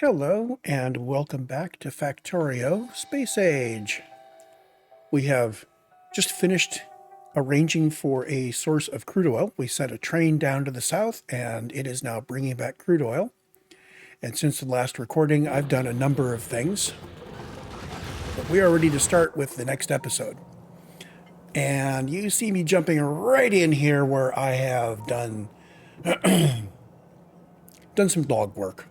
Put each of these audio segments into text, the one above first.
Hello and welcome back to Factorio Space Age. We have just finished arranging for a source of crude oil. We sent a train down to the south and it is now bringing back crude oil. And since the last recording, I've done a number of things. But we are ready to start with the next episode. And you see me jumping right in here where I have done some log work.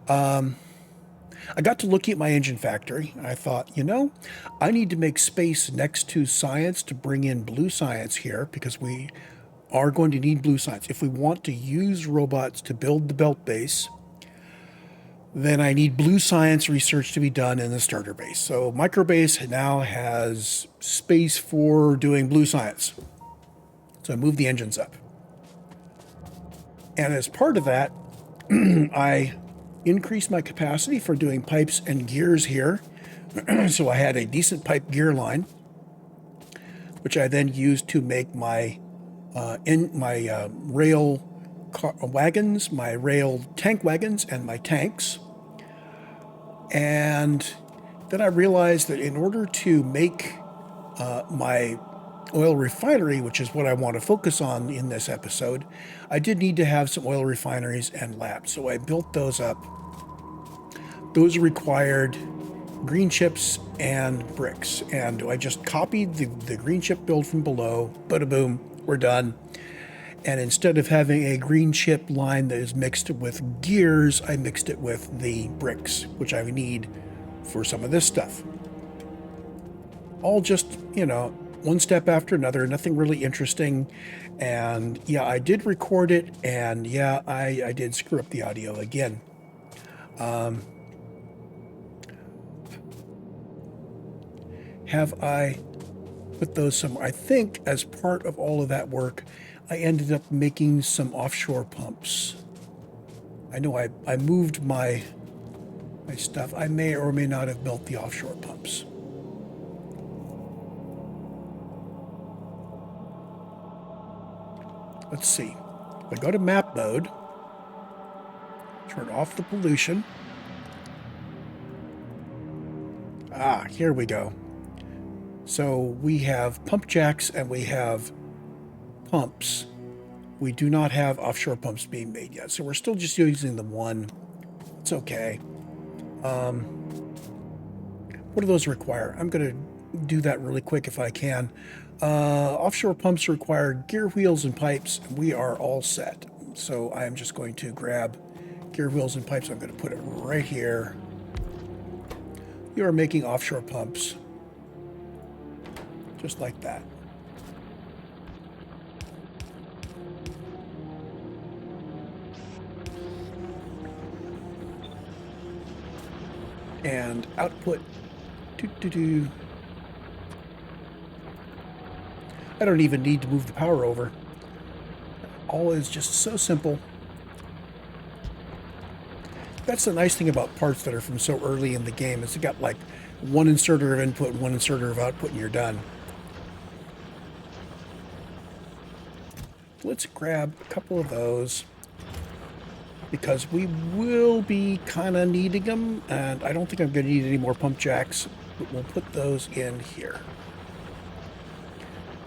I got to looking at my engine factory, and I thought, I need to make space next to science to bring in blue science here because we are going to need blue science. If we want to use robots to build the belt base, then I need blue science research to be done in the starter base. So microbase now has space for doing blue science. So I moved the engines up. And as part of that, I increased my capacity for doing pipes and gears here. So I had a decent pipe gear line, which I then used to make my rail wagons, my rail tank wagons, and my tanks. And then I realized that in order to make my oil refinery, which is what I want to focus on in this episode, I did need to have some oil refineries and labs. So I built those up. Those required green chips and bricks. And I just copied the green chip build from below. Bada boom, we're done. And instead of having a green chip line that is mixed with gears, I mixed it with the bricks, which I need for some of this stuff. All just, one step after another, nothing really interesting. And yeah, I did record it, and yeah, I did screw up the audio again. Have I put those somewhere? I think as part of all of that work, I ended up making some offshore pumps. I know I moved my stuff. I may or may not have built the offshore pumps. Let's see. If I go to map mode, turn off the pollution. Here we go. So we have pump jacks and we have pumps. We do not have offshore pumps being made yet. So we're still just using the one. It's okay. What do those require? I'm going to do that really quick if I can. Offshore pumps require gear wheels and pipes. We are all set. So I am just going to grab gear wheels and pipes. I'm going to put it right here. You are making offshore pumps. Just like that. And output. I don't even need to move the power over. All is just so simple. That's the nice thing about parts that are from so early in the game is you got like one inserter of input and one inserter of output and you're done. Let's grab a couple of those because we will be kind of needing them, and I don't think I'm going to need any more pump jacks, but we'll put those in here.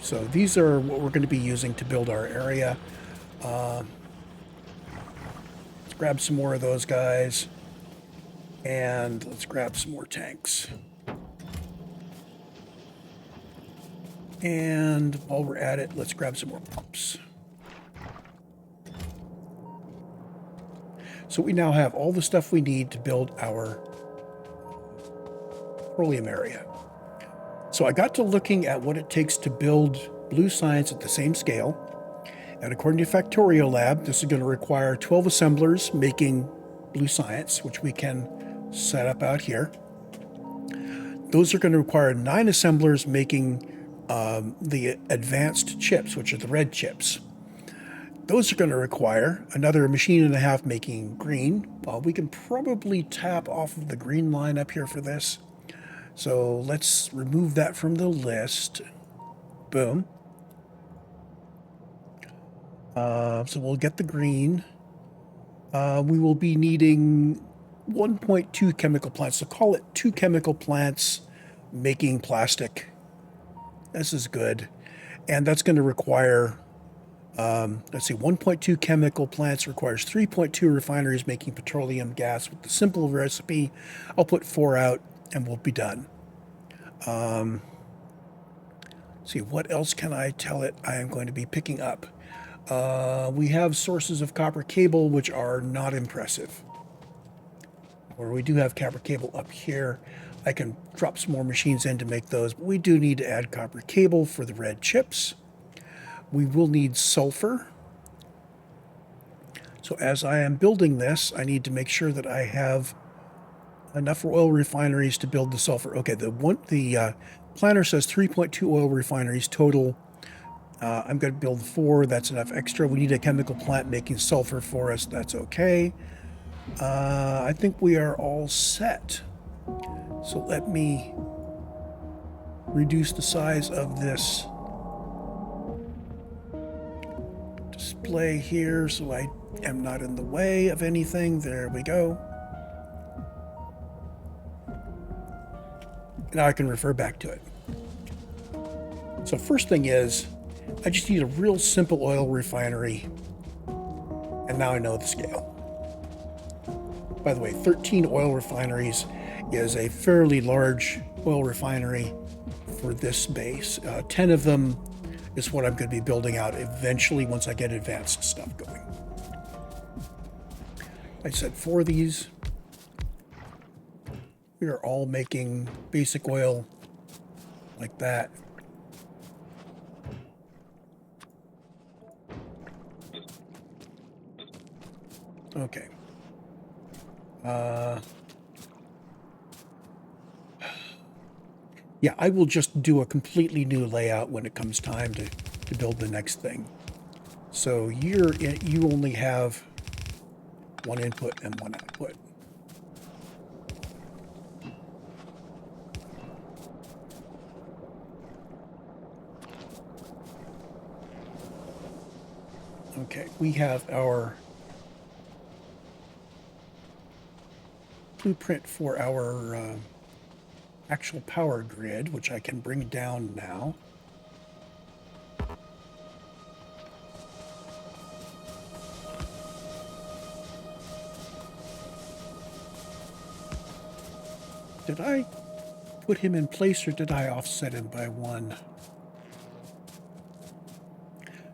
So these are what we're going to be using to build our area. Let's grab some more of those guys, and let's grab some more tanks. And while we're at it, let's grab some more pumps. So we now have all the stuff we need to build our petroleum area. So I got to looking at what it takes to build blue science at the same scale. And according to Factorio Lab, this is going to require 12 assemblers making blue science, which we can set up out here. Those are going to require 9 assemblers making the advanced chips, which are the red chips. Those are going to require another machine and a half making green. Well, we can probably tap off of the green line up here for this. So let's remove that from the list. Boom. So we'll get the green. We will be needing 1.2 chemical plants. So call it 2 chemical plants making plastic. This is good. And that's going to require, let's see, 1.2 chemical plants requires 3.2 refineries making petroleum gas. With the simple recipe, I'll put 4 out and we'll be done. See, what else can I tell it I am going to be picking up? We have sources of copper cable, which are not impressive. Or we do have copper cable up here. I can drop some more machines in to make those, but we do need to add copper cable for the red chips. We will need sulfur. So as I am building this, I need to make sure that I have enough oil refineries to build the sulfur. Okay, the planner says 3.2 oil refineries total. I'm going to build 4. That's enough extra. We need a chemical plant making sulfur for us. That's okay. I think we are all set. So let me reduce the size of this display here so I am not in the way of anything. There we go. Now I can refer back to it. So first thing is, I just need a real simple oil refinery. And now I know the scale. By the way, 13 oil refineries is a fairly large oil refinery for this base. 10 of them is what I'm going to be building out eventually once I get advanced stuff going. I said 4 of these. We are all making basic oil like that. Okay. Yeah, I will just do a completely new layout when it comes time to build the next thing. So you only have 1 input and 1 output. Okay, we have our blueprint for our actual power grid, which I can bring down now. Did I put him in place or did I offset him by 1?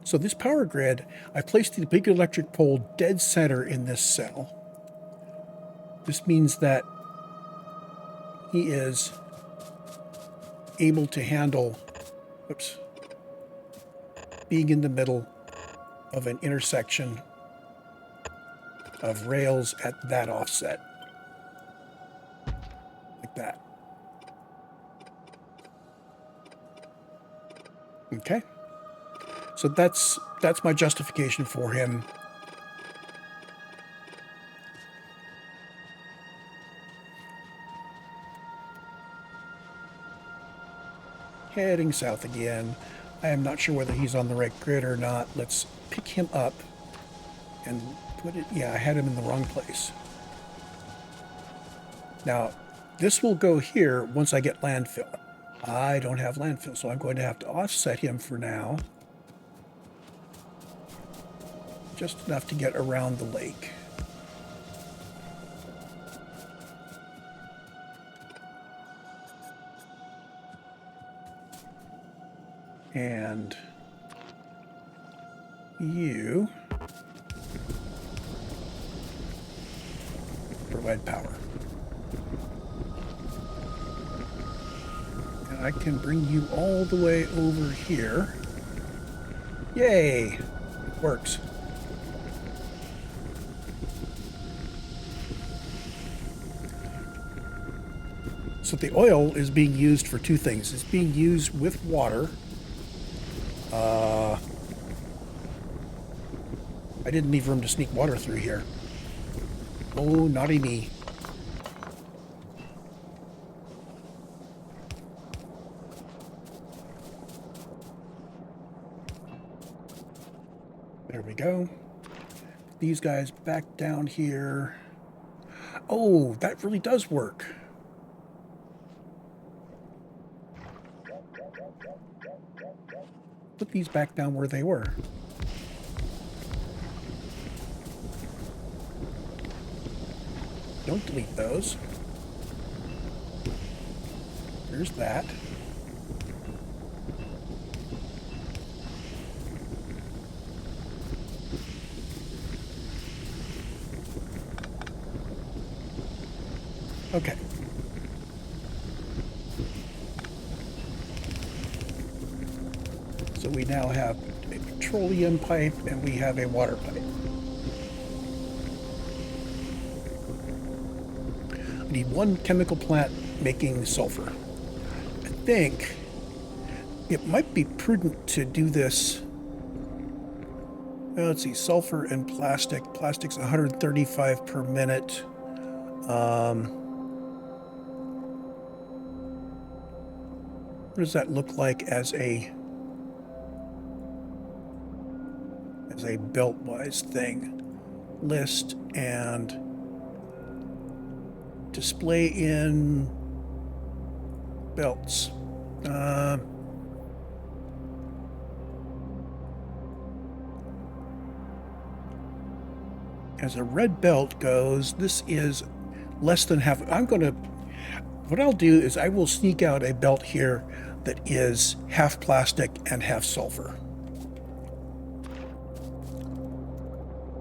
So this power grid, I placed the big electric pole dead center in this cell. This means that he is able to handle, being in the middle of an intersection of rails at that offset. Like that. Okay. So that's my justification for him. Heading south again. I am not sure whether he's on the right grid or not. Let's pick him up and put it... Yeah, I had him in the wrong place. Now, this will go here once I get landfill. I don't have landfill, so I'm going to have to offset him for now. Just enough to get around the lake. And you provide power. And I can bring you all the way over here. Yay! It works. So the oil is being used for 2 things. It's being used with water. I didn't leave room to sneak water through here. Oh, naughty me. There we go. These guys back down here. Oh, that really does work. Put these back down where they were. Don't delete those. There's that. Okay. So we now have a petroleum pipe and we have a water pipe. We need one chemical plant making sulfur. I think it might be prudent to do this. Let's see, sulfur and plastic. Plastic's 135 per minute. What does that look like as a belt-wise thing? List and display in belts. As a red belt goes, this is less than half. What I'll do is I will sneak out a belt here that is half plastic and half sulfur.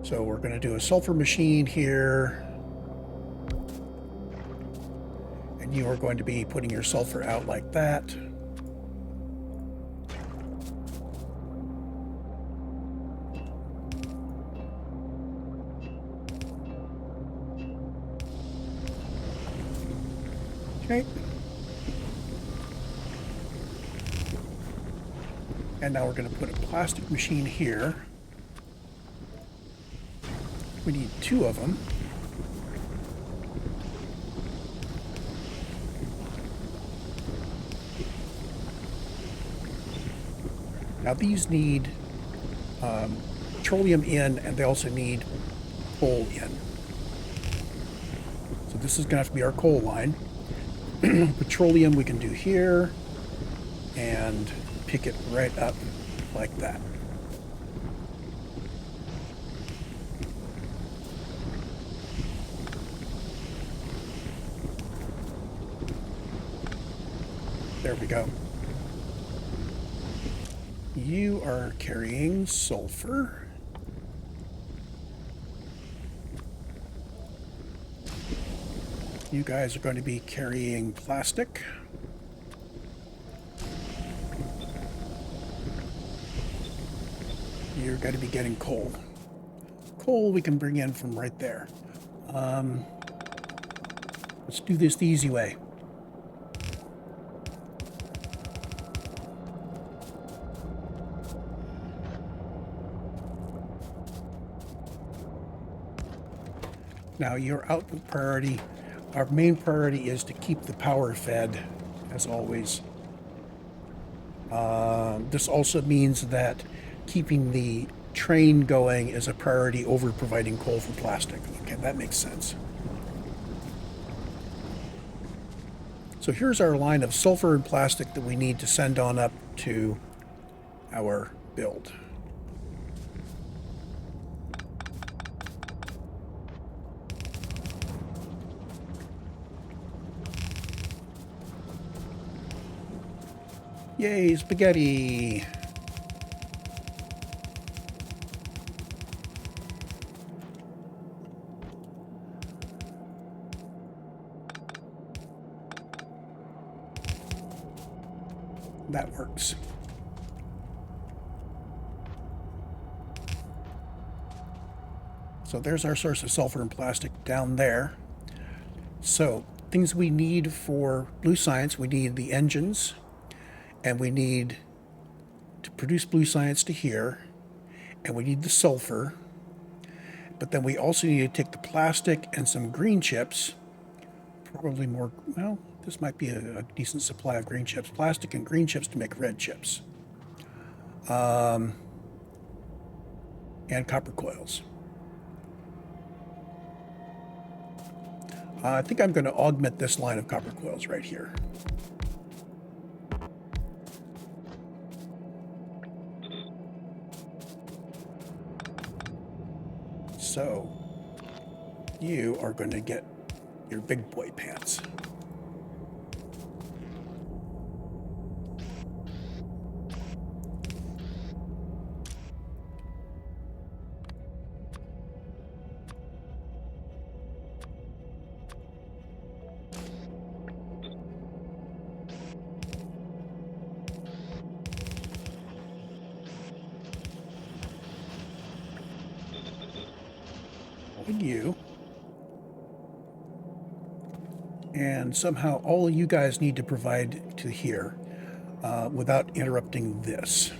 So we're going to do a sulfur machine here. And you are going to be putting your sulfur out like that. Okay. And now we're going to put a plastic machine here. We need 2 of them. Now these need petroleum in, and they also need coal in. So this is going to have to be our coal line. Petroleum we can do here and pick it right up like that. There we go. You are carrying sulfur. You guys are going to be carrying plastic. You're going to be getting coal. Coal we can bring in from right there. Let's do this the easy way. Now your output priority, our main priority is to keep the power fed, as always. This also means that keeping the train going is a priority over providing coal for plastic. Okay, that makes sense. So here's our line of sulfur and plastic that we need to send on up to our build. Yay, spaghetti! That works. So there's our source of sulfur and plastic down there. So things we need for blue science, we need the engines, and we need to produce blue science to here, and we need the sulfur, but then we also need to take the plastic and some green chips, probably more, well, this might be a decent supply of green chips, plastic and green chips to make red chips, and copper coils. I think I'm going to augment this line of copper coils right here. So you are going to get your big boy pants. You. And somehow all of you guys need to provide to here without interrupting this.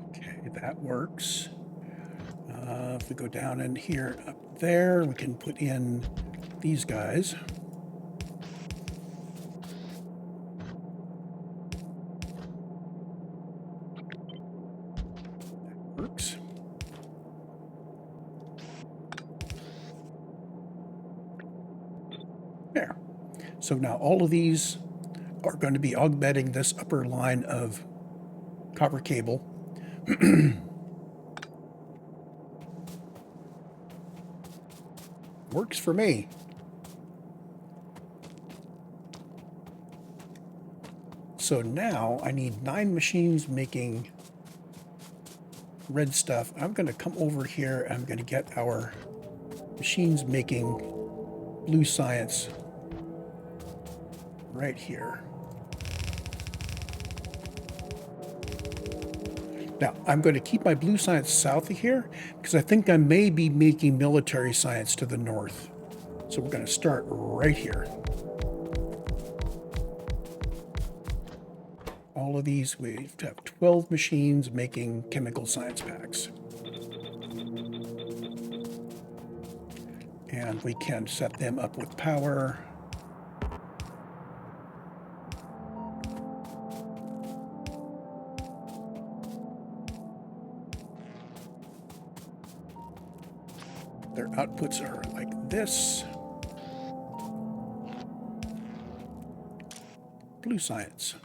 Okay, that works. If we go down in here, up there, we can put in these guys. That works. There. So now all of these are going to be augmenting this upper line of copper cable. Works for me. So now I need 9 machines making red stuff. I'm going to come over here and I'm going to get our machines making blue science right here. Now, I'm going to keep my blue science south of here because I think I may be making military science to the north. So we're going to start right here. All of these, we have 12 machines making chemical science packs. And we can set them up with power. Their outputs are like this. Blue science.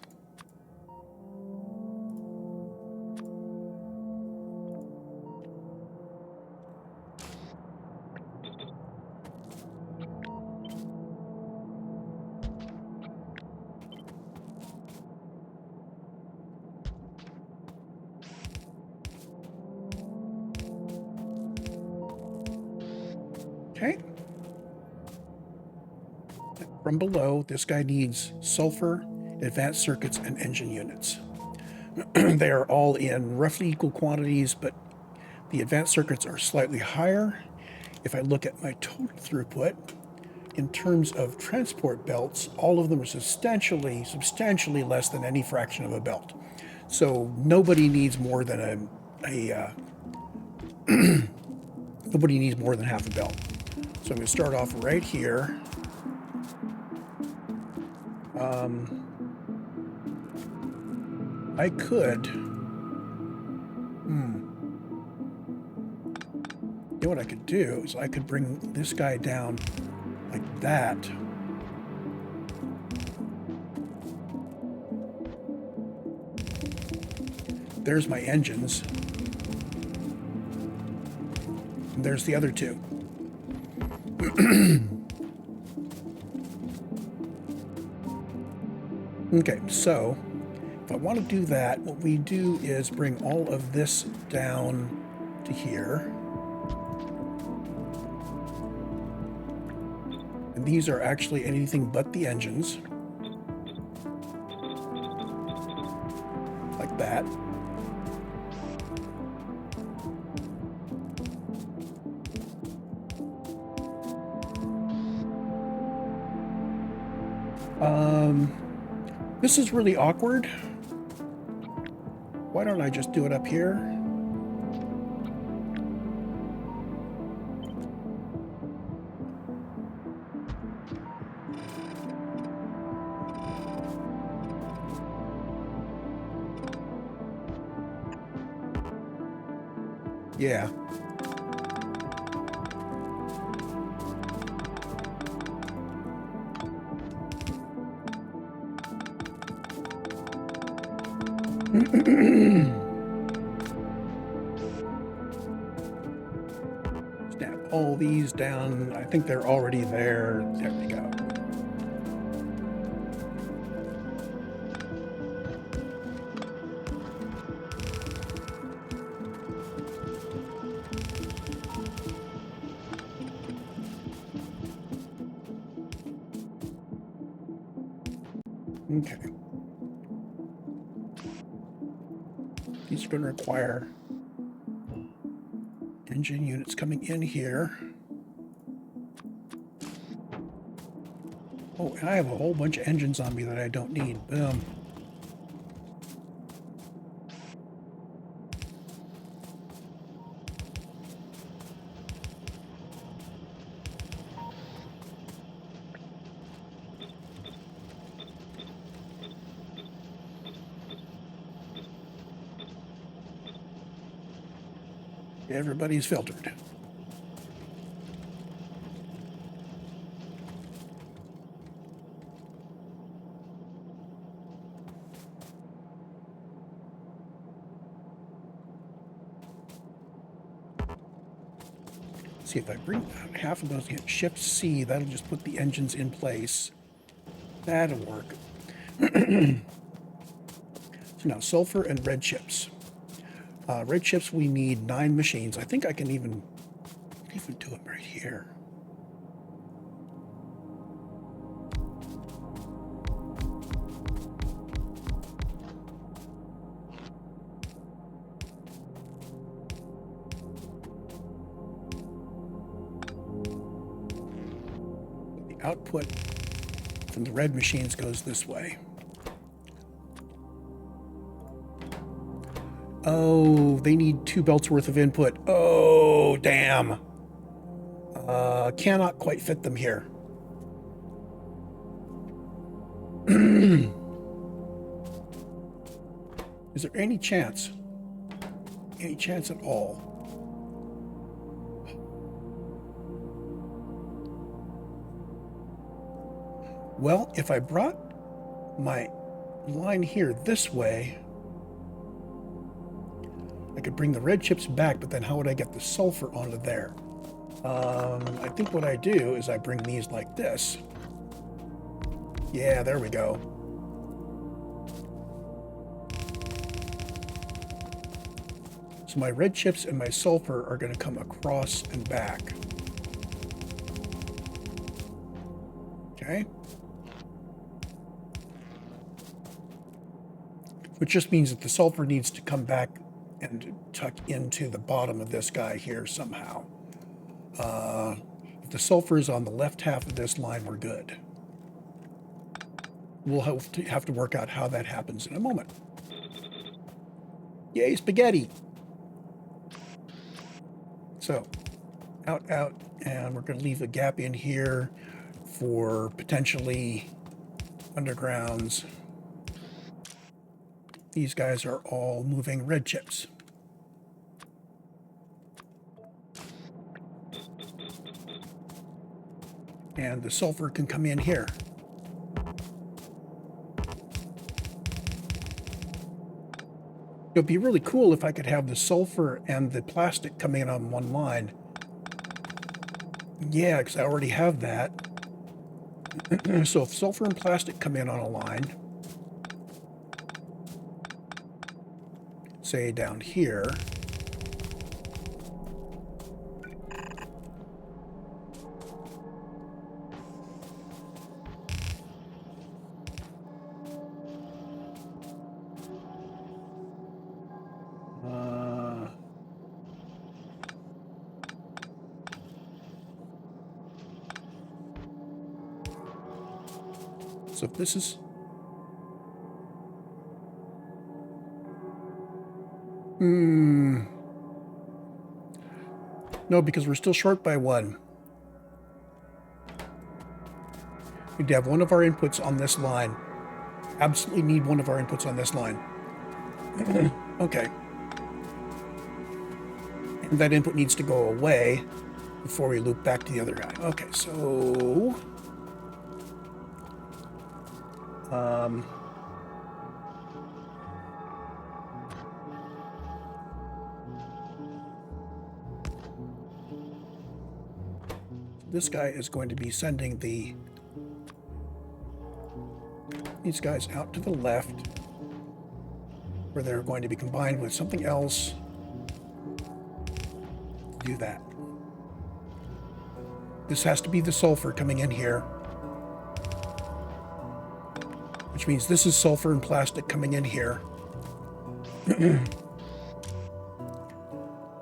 Okay. From below, this guy needs sulfur, advanced circuits, and engine units. They are all in roughly equal quantities, but the advanced circuits are slightly higher. If I look at my total throughput, in terms of transport belts, all of them are substantially less than any fraction of a belt. So nobody needs more than nobody needs more than half a belt. So I'm going to start off right here. I could. You know what I could do is I could bring this guy down like that. There's my engines. And there's the other two. Okay, so if I want to do that, what we do is bring all of this down to here. And these are actually anything but the engines. Like that. This is really awkward. Why don't I just do it up here? Yeah. Snap all these down. I think they're already there. There we go. Okay. These are going to require engine units coming in here. Oh, and I have a whole bunch of engines on me that I don't need. Boom. Everybody's filtered. See if I bring half of those, hit Shift C, that'll just put the engines in place. That'll work. So now sulfur and red chips. Red chips, we need 9 machines. I think I can even do them right here. The output from the red machines goes this way. Oh, they need 2 belts worth of input. Oh, damn. Cannot quite fit them here. Is there any chance? Any chance at all? Well, if I brought my line here this way, I could bring the red chips back, but then how would I get the sulfur onto there? I think what I do is I bring these like this. Yeah, there we go. So my red chips and my sulfur are going to come across and back. Okay. Which just means that the sulfur needs to come back and tuck into the bottom of this guy here somehow. If the sulfur is on the left half of this line, we're good. We'll have to work out how that happens in a moment. Yay, spaghetti! So, out, and we're going to leave a gap in here for potentially undergrounds. These guys are all moving red chips. And the sulfur can come in here. It would be really cool if I could have the sulfur and the plastic coming in on one line. Yeah, because I already have that. So if sulfur and plastic come in on a line, say down here, so if this is no, because we're still short by 1. We'd have one of our inputs on this line. Absolutely need one of our inputs on this line. Okay. And that input needs to go away before we loop back to the other guy. Okay, so... this guy is going to be sending these guys out to the left, where they're going to be combined with something else to do that. This has to be the sulfur coming in here, which means this is sulfur and plastic coming in here,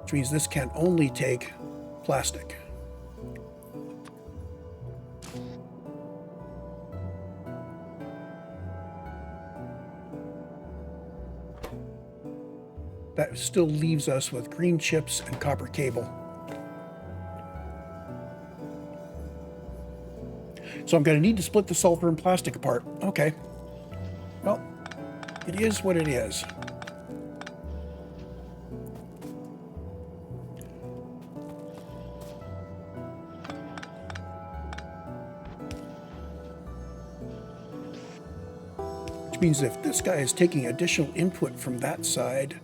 which means this can only take plastic. That still leaves us with green chips and copper cable. So I'm going to need to split the sulfur and plastic apart. Okay. Well, it is what it is. Which means if this guy is taking additional input from that side,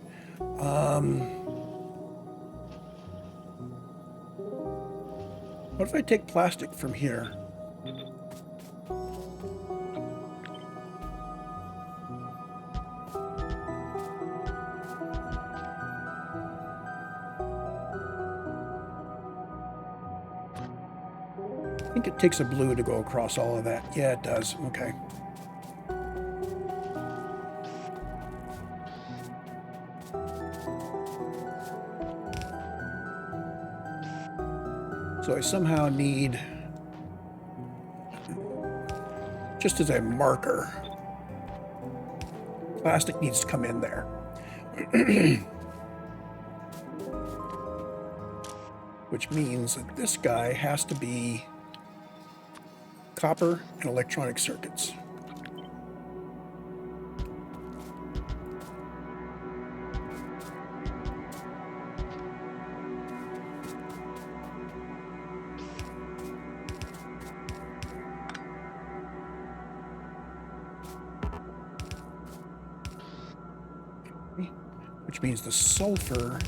what if I take plastic from here? I think it takes a blue to go across all of that. Yeah, it does. Okay. So I somehow need, just as a marker, plastic needs to come in there. Which means that this guy has to be copper and electronic circuits. Which means the sulfur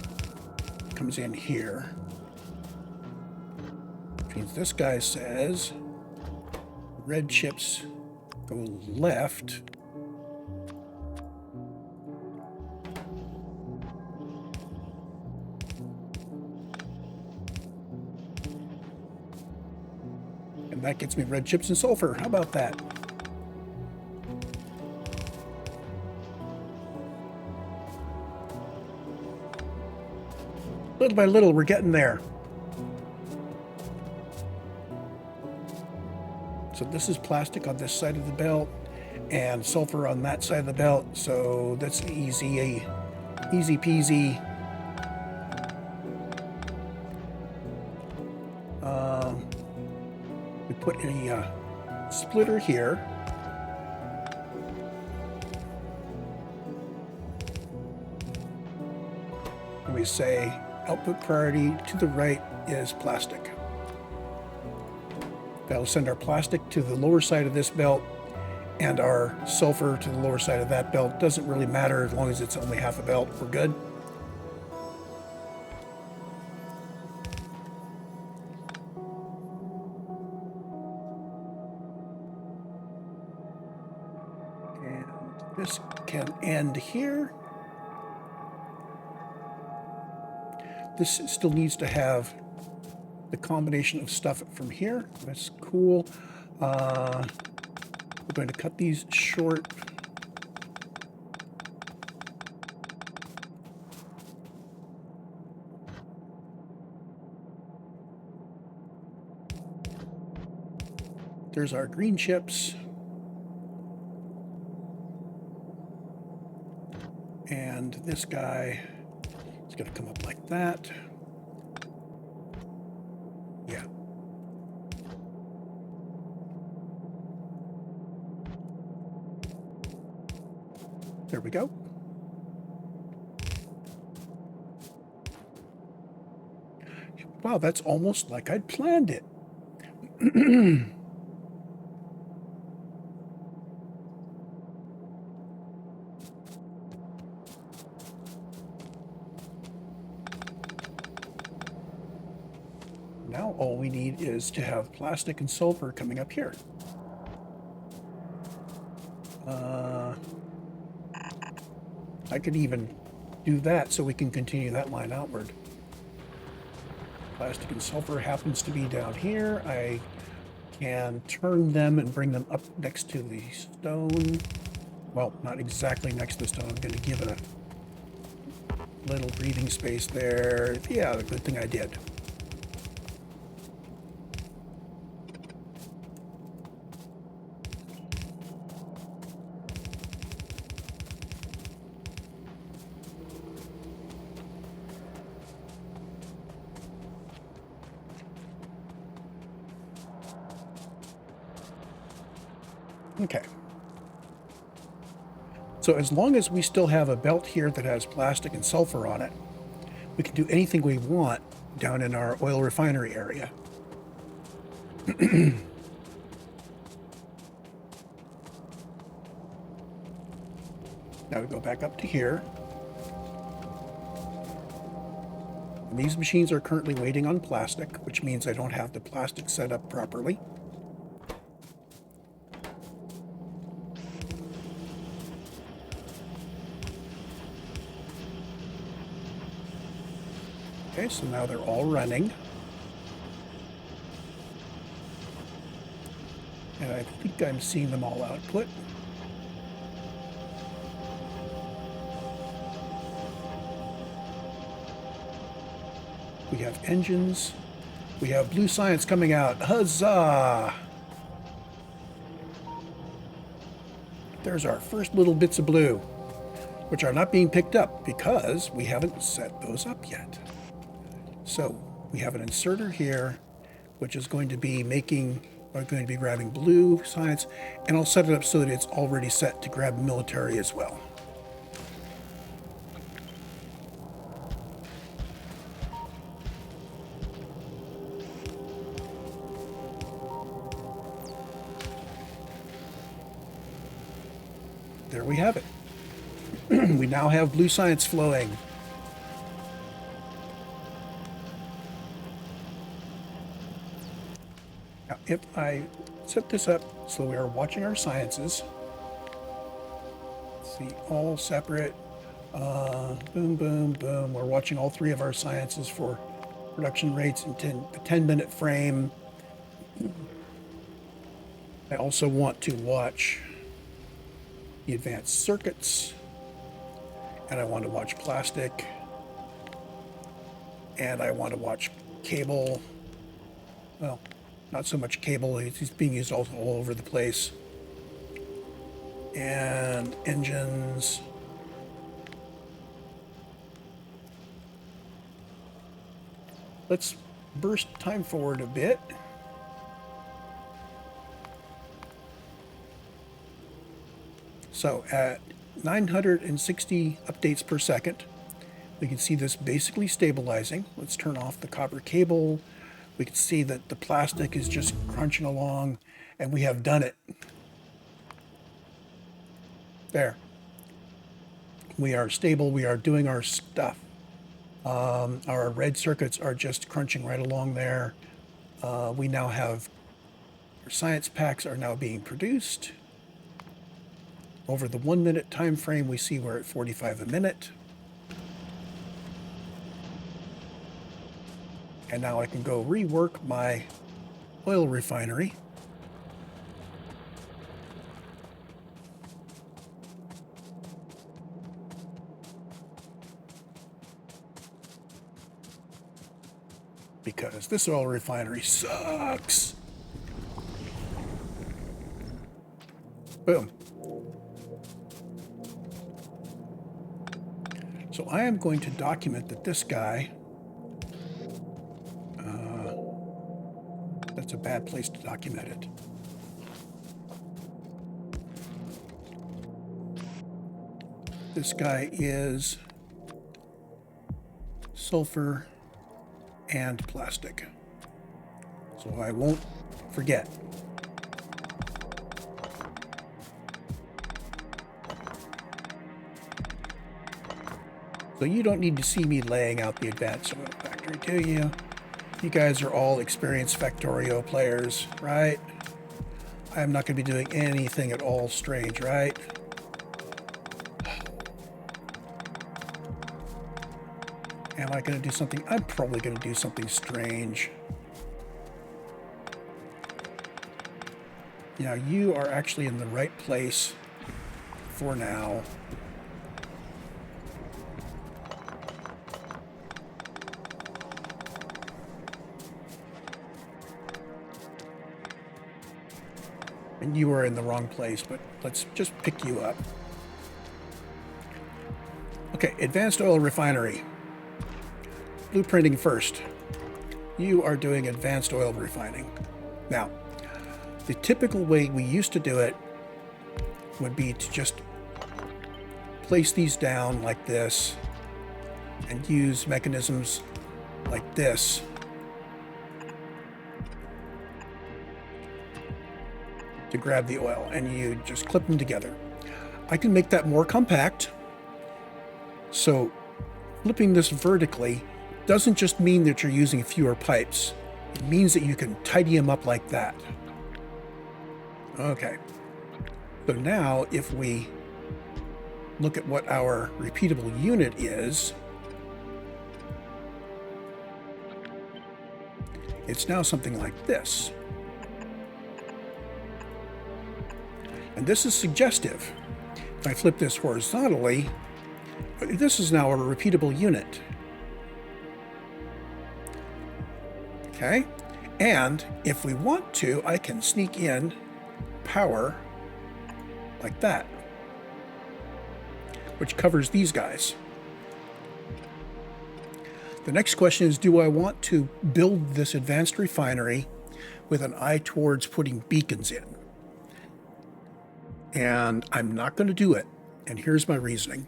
comes in here. Which means this guy says red chips go left. And that gets me red chips and sulfur. How about that? Little by little, we're getting there. So this is plastic on this side of the belt and sulfur on that side of the belt. So that's easy peasy. We put a splitter here. And we say output priority to the right is plastic. That'll send our plastic to the lower side of this belt and our sulfur to the lower side of that belt. Doesn't really matter as long as it's only half a belt. We're good. And this can end here. This still needs to have the combination of stuff from here. That's cool. We're going to cut these short. There's our green chips. And this guy is going to come up like that. Yeah. There we go. Wow, that's almost like I'd planned it. Now all we need is to have plastic and sulfur coming up here. I could even do that so we can continue that line outward. Plastic and sulfur happens to be down here. I can turn them and bring them up next to the stone. Well, not exactly next to the stone. I'm going to give it a little breathing space there. Yeah, the good thing I did. Okay. So as long as we still have a belt here that has plastic and sulfur on it, we can do anything we want down in our oil refinery area. Now we go back up to here. And these machines are currently waiting on plastic, which means I don't have the plastic set up properly. Okay, so now they're all running. And I think I'm seeing them all output. We have engines. We have blue science coming out. Huzzah! There's our first little bits of blue, which are not being picked up because we haven't set those up yet. So we have an inserter here, which is going to be grabbing blue science, and I'll set it up so that it's already set to grab military as well. There we have it. We now have blue science flowing. Now, if I set this up so we are watching our sciences, see, all separate, boom, boom, boom. We're watching all three of our sciences for production rates in the 10-minute frame. I also want to watch the advanced circuits, and I want to watch plastic, and I want to watch cable. Well, not so much cable, it's being used all over the place. And engines. Let's burst time forward a bit. So at 960 updates per second, we can see this basically stabilizing. Let's turn off the copper cable. We can see that the plastic is just crunching along, and we have done it. There. We are stable. We are doing our stuff. Our red circuits are just crunching right along there. We now have our science packs are now being produced. Over the 1 minute time frame, we see we're at 45 a minute. And now I can go rework my oil refinery. Because this oil refinery sucks. Boom. So I am going to document that this guy, that's a bad place to document it. This guy is sulfur and plastic. So I won't forget. So you don't need to see me laying out the Advanced Oil Factory, do you? You guys are all experienced Factorio players, right? I'm not going to be doing anything at all strange, right? Am I going to do something? I'm probably going to do something strange. Yeah, you are actually in the right place for now. And you are in the wrong place, but let's just pick you up. Okay, Advanced Oil Refinery. Blueprinting first. You are doing advanced oil refining. Now, the typical way we used to do it would be to just place these down like this and use mechanisms like this to grab the oil, and you just clip them together. I can make that more compact. So flipping this vertically doesn't just mean that you're using fewer pipes. It means that you can tidy them up like that. Okay. So now if we look at what our repeatable unit is, it's now something like this. And this is suggestive. If I flip this horizontally, this is now a repeatable unit. Okay, and if we want to, I can sneak in power like that, which covers these guys. The next question is, do I want to build this advanced refinery with an eye towards putting beacons in? And I'm not going to do it, and here's my reasoning.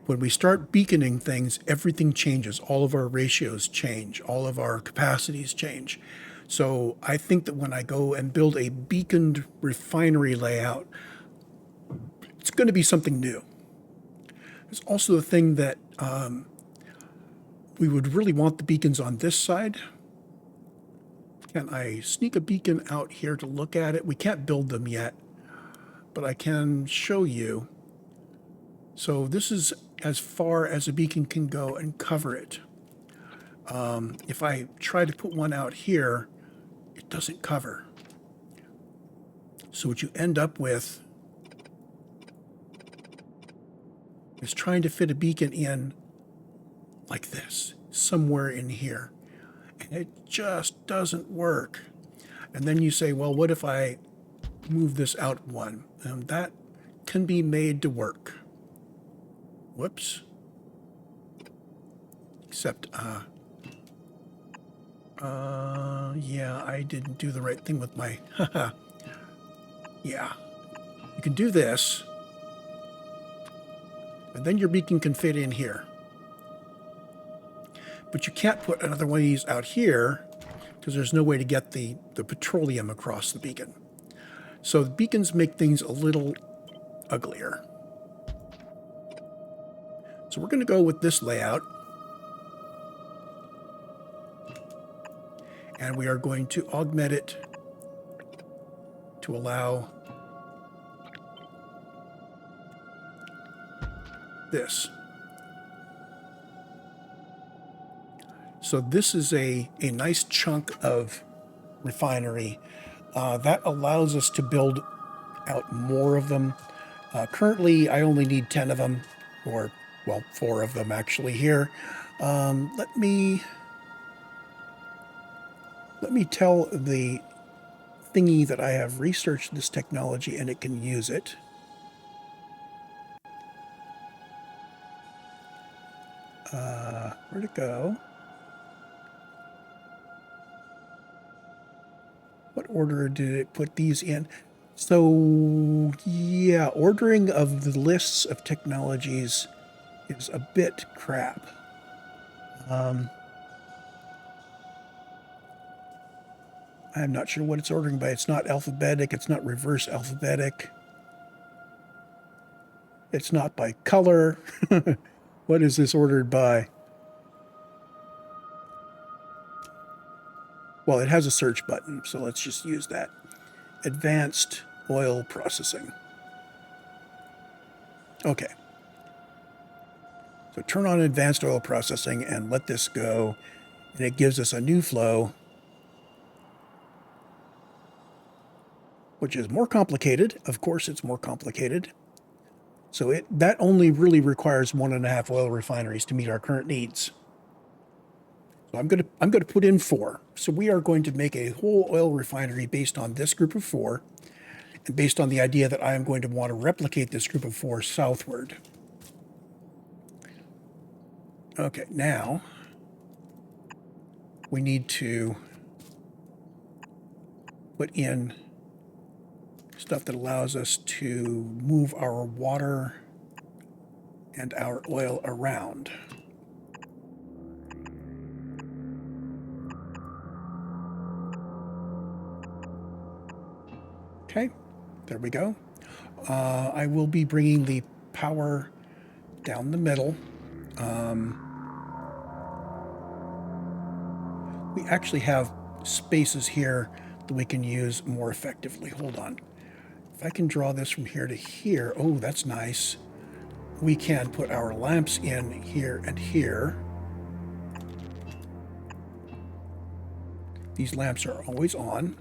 When we start beaconing things, everything changes. All of our ratios change. All of our capacities change. So I think that when I go and build a beaconed refinery layout, it's going to be something new. There's also the thing that we would really want the beacons on this side. Can I sneak a beacon out here to look at it? We can't build them yet, but I can show you. So this is as far as a beacon can go and cover it. If I try to put one out here, it doesn't cover. So what you end up with is trying to fit a beacon in like this, somewhere in here. And it just doesn't work. And then you say, well, what if I move this out one? And that can be made to work. Whoops. Except, yeah, I didn't do the right thing with my, yeah. You can do this, and then your beacon can fit in here. But you can't put another one of these out here because there's no way to get the petroleum across the beacon. So the beacons make things a little uglier. So we're going to go with this layout. And we are going to augment it to allow this. So this is a nice chunk of refinery that allows us to build out more of them. Currently, I only need 10 of them, or, well, 4 of them actually here. Let me tell the thingy that I have researched this technology and it can use it. Where'd it go? What order did it put these in? So, yeah, ordering of the lists of technologies is a bit crap. I'm not sure what it's ordering by. It's not alphabetic. It's not reverse alphabetic. It's not by color. What is this ordered by? Well, it has a search button, so let's just use that. Advanced oil processing. Okay. So turn on advanced oil processing and let this go. And it gives us a new flow, which is more complicated. Of course, it's more complicated. So that only really requires 1.5 oil refineries to meet our current needs. So I'm going to put in 4. So we are going to make a whole oil refinery based on this group of 4, and based on the idea that I am going to want to replicate this group of 4 southward. Okay, now we need to put in stuff that allows us to move our water and our oil around. Okay, there we go. I will be bringing the power down the middle. We actually have spaces here that we can use more effectively. Hold on. If I can draw this from here to here, oh, that's nice. We can put our lamps in here and here. These lamps are always on.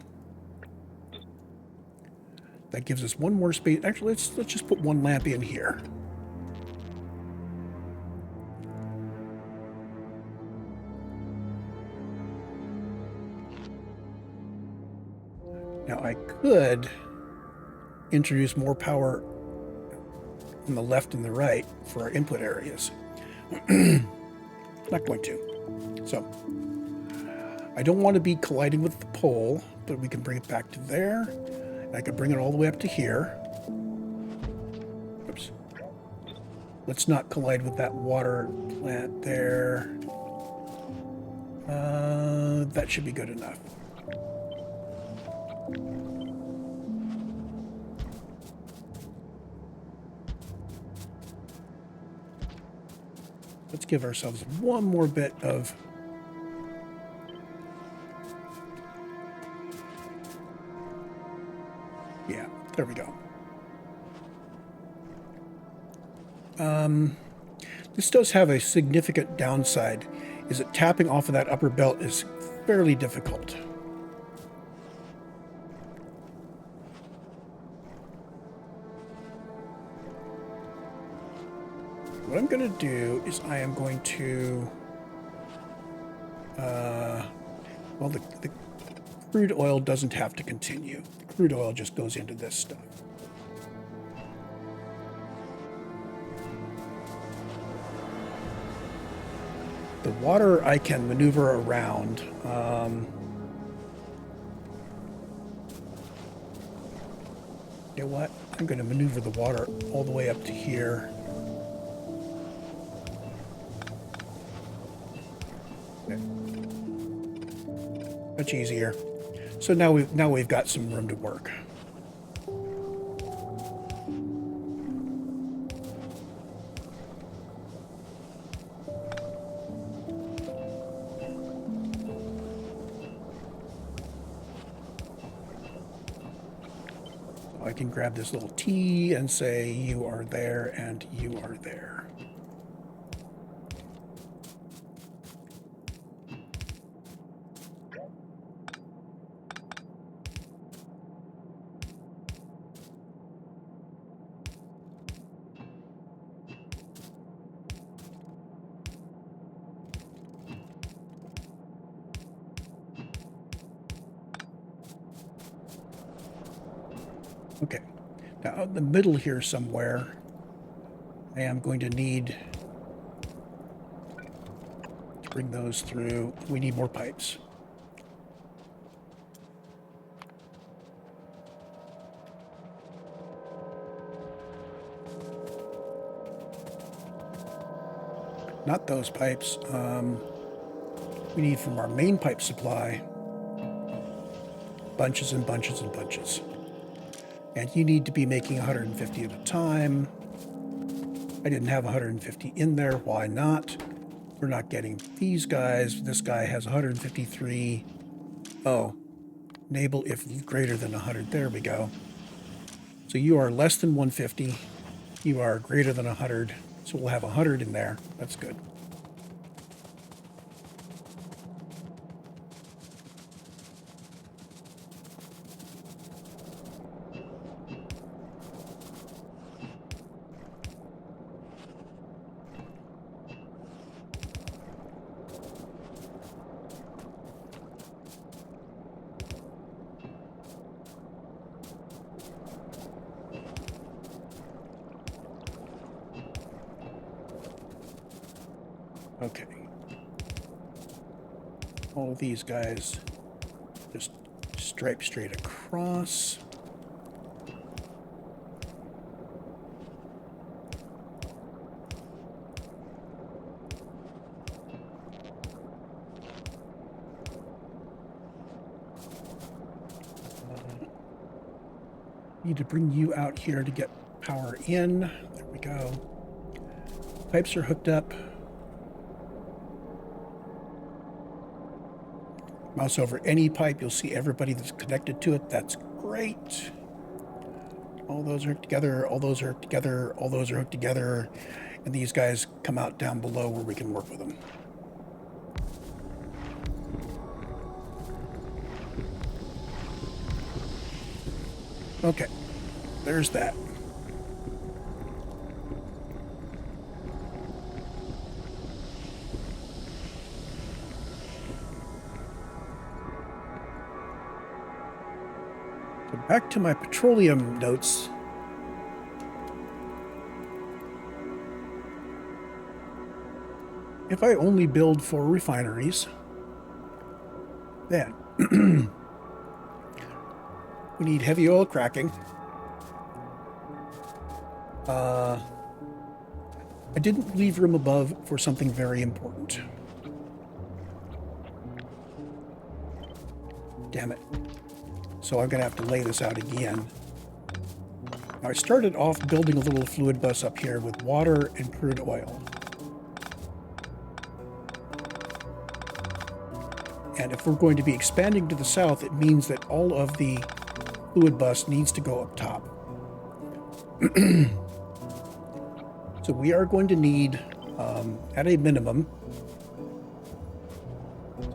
That gives us one more space. Actually, let's just put one lamp in here. Now I could introduce more power on the left and the right for our input areas. Not going to. So I don't want to be colliding with the pole, but we can bring it back to there. And I could bring it all the way up to here. Oops. Let's not collide with that water plant there. That should be good enough. Let's give ourselves one more bit of yeah, there we go. This does have a significant downside, is that tapping off of that upper belt is fairly difficult. What I'm going to do is I am going to, well, the crude oil doesn't have to continue. The crude oil just goes into this stuff. The water I can maneuver around. You know what? I'm going to maneuver the water all the way up to here. Okay. Much easier. So now we've got some room to work. I can grab this little T and say you are there and you are there. Okay, now out in the middle here somewhere, I am going to need to bring those through. We need more pipes. Not those pipes. We need from our main pipe supply bunches and bunches and bunches. And you need to be making 150 at a time. I didn't have 150 in there. Why not? We're not getting these guys. This guy has 153. Oh, enable if greater than 100. There we go. So you are less than 150. You are greater than 100. So we'll have 100 in there. That's good. Okay. All of these guys just stripe straight across. Need to bring you out here to get power in. There we go. Pipes are hooked up. Mouse over any pipe, you'll see everybody that's connected to it. That's great. All those are hooked together, all those are hooked together, all those are hooked together, and these guys come out down below where we can work with them. Okay, there's that. So back to my petroleum notes. If I only build 4 refineries, then we need heavy oil cracking. I didn't leave room above for something very important. Damn it. So I'm going to have to lay this out again. Now I started off building a little fluid bus up here with water and crude oil. And if we're going to be expanding to the south, it means that all of the fluid bus needs to go up top. So we are going to need, at a minimum,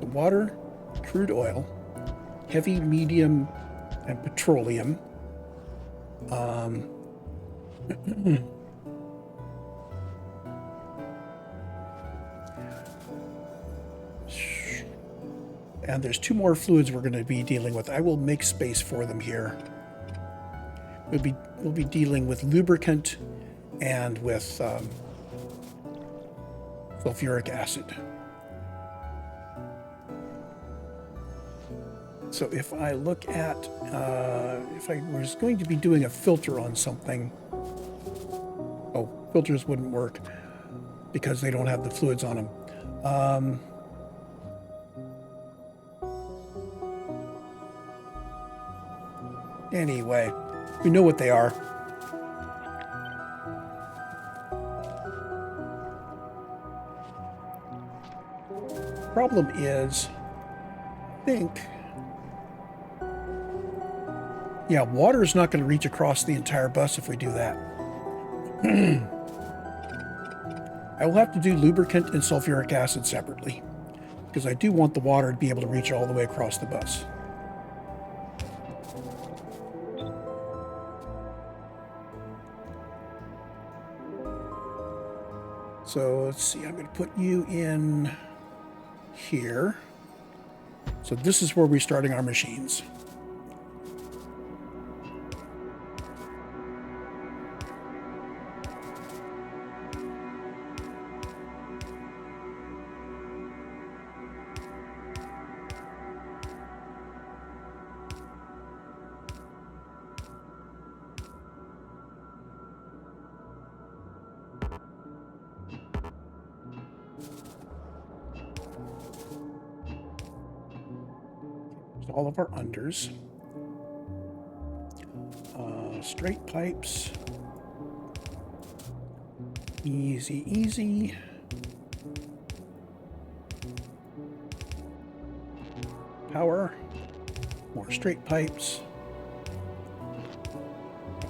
the water, crude oil, heavy, medium, and petroleum. And there's 2 more fluids we're going to be dealing with. I will make space for them here. We'll be dealing with lubricant and with sulfuric acid. So if I look at, if I was going to be doing a filter on something, oh, filters wouldn't work because they don't have the fluids on them. Anyway, we know what they are. Problem is, I think, yeah, water is not going to reach across the entire bus if we do that. I will have to do lubricant and sulfuric acid separately because I do want the water to be able to reach all the way across the bus. So let's see, I'm going to put you in here. So this is where we're starting our machines. All of our unders. Straight pipes. Easy, easy. Power. More straight pipes.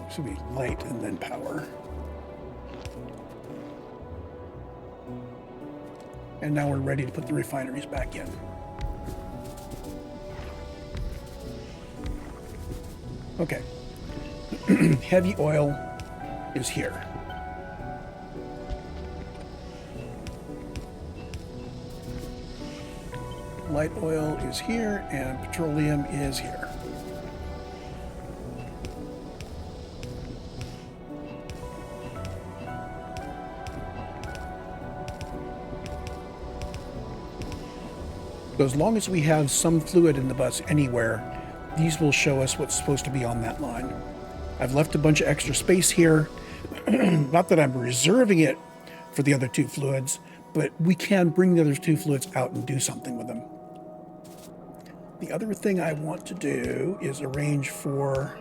This would be light and then power. And now we're ready to put the refineries back in. Okay. Heavy oil is here. Light oil is here, and petroleum is here. So as long as we have some fluid in the bus anywhere, these will show us what's supposed to be on that line. I've left a bunch of extra space here. Not that I'm reserving it for the other two fluids, but we can bring the other two fluids out and do something with them. The other thing I want to do is arrange for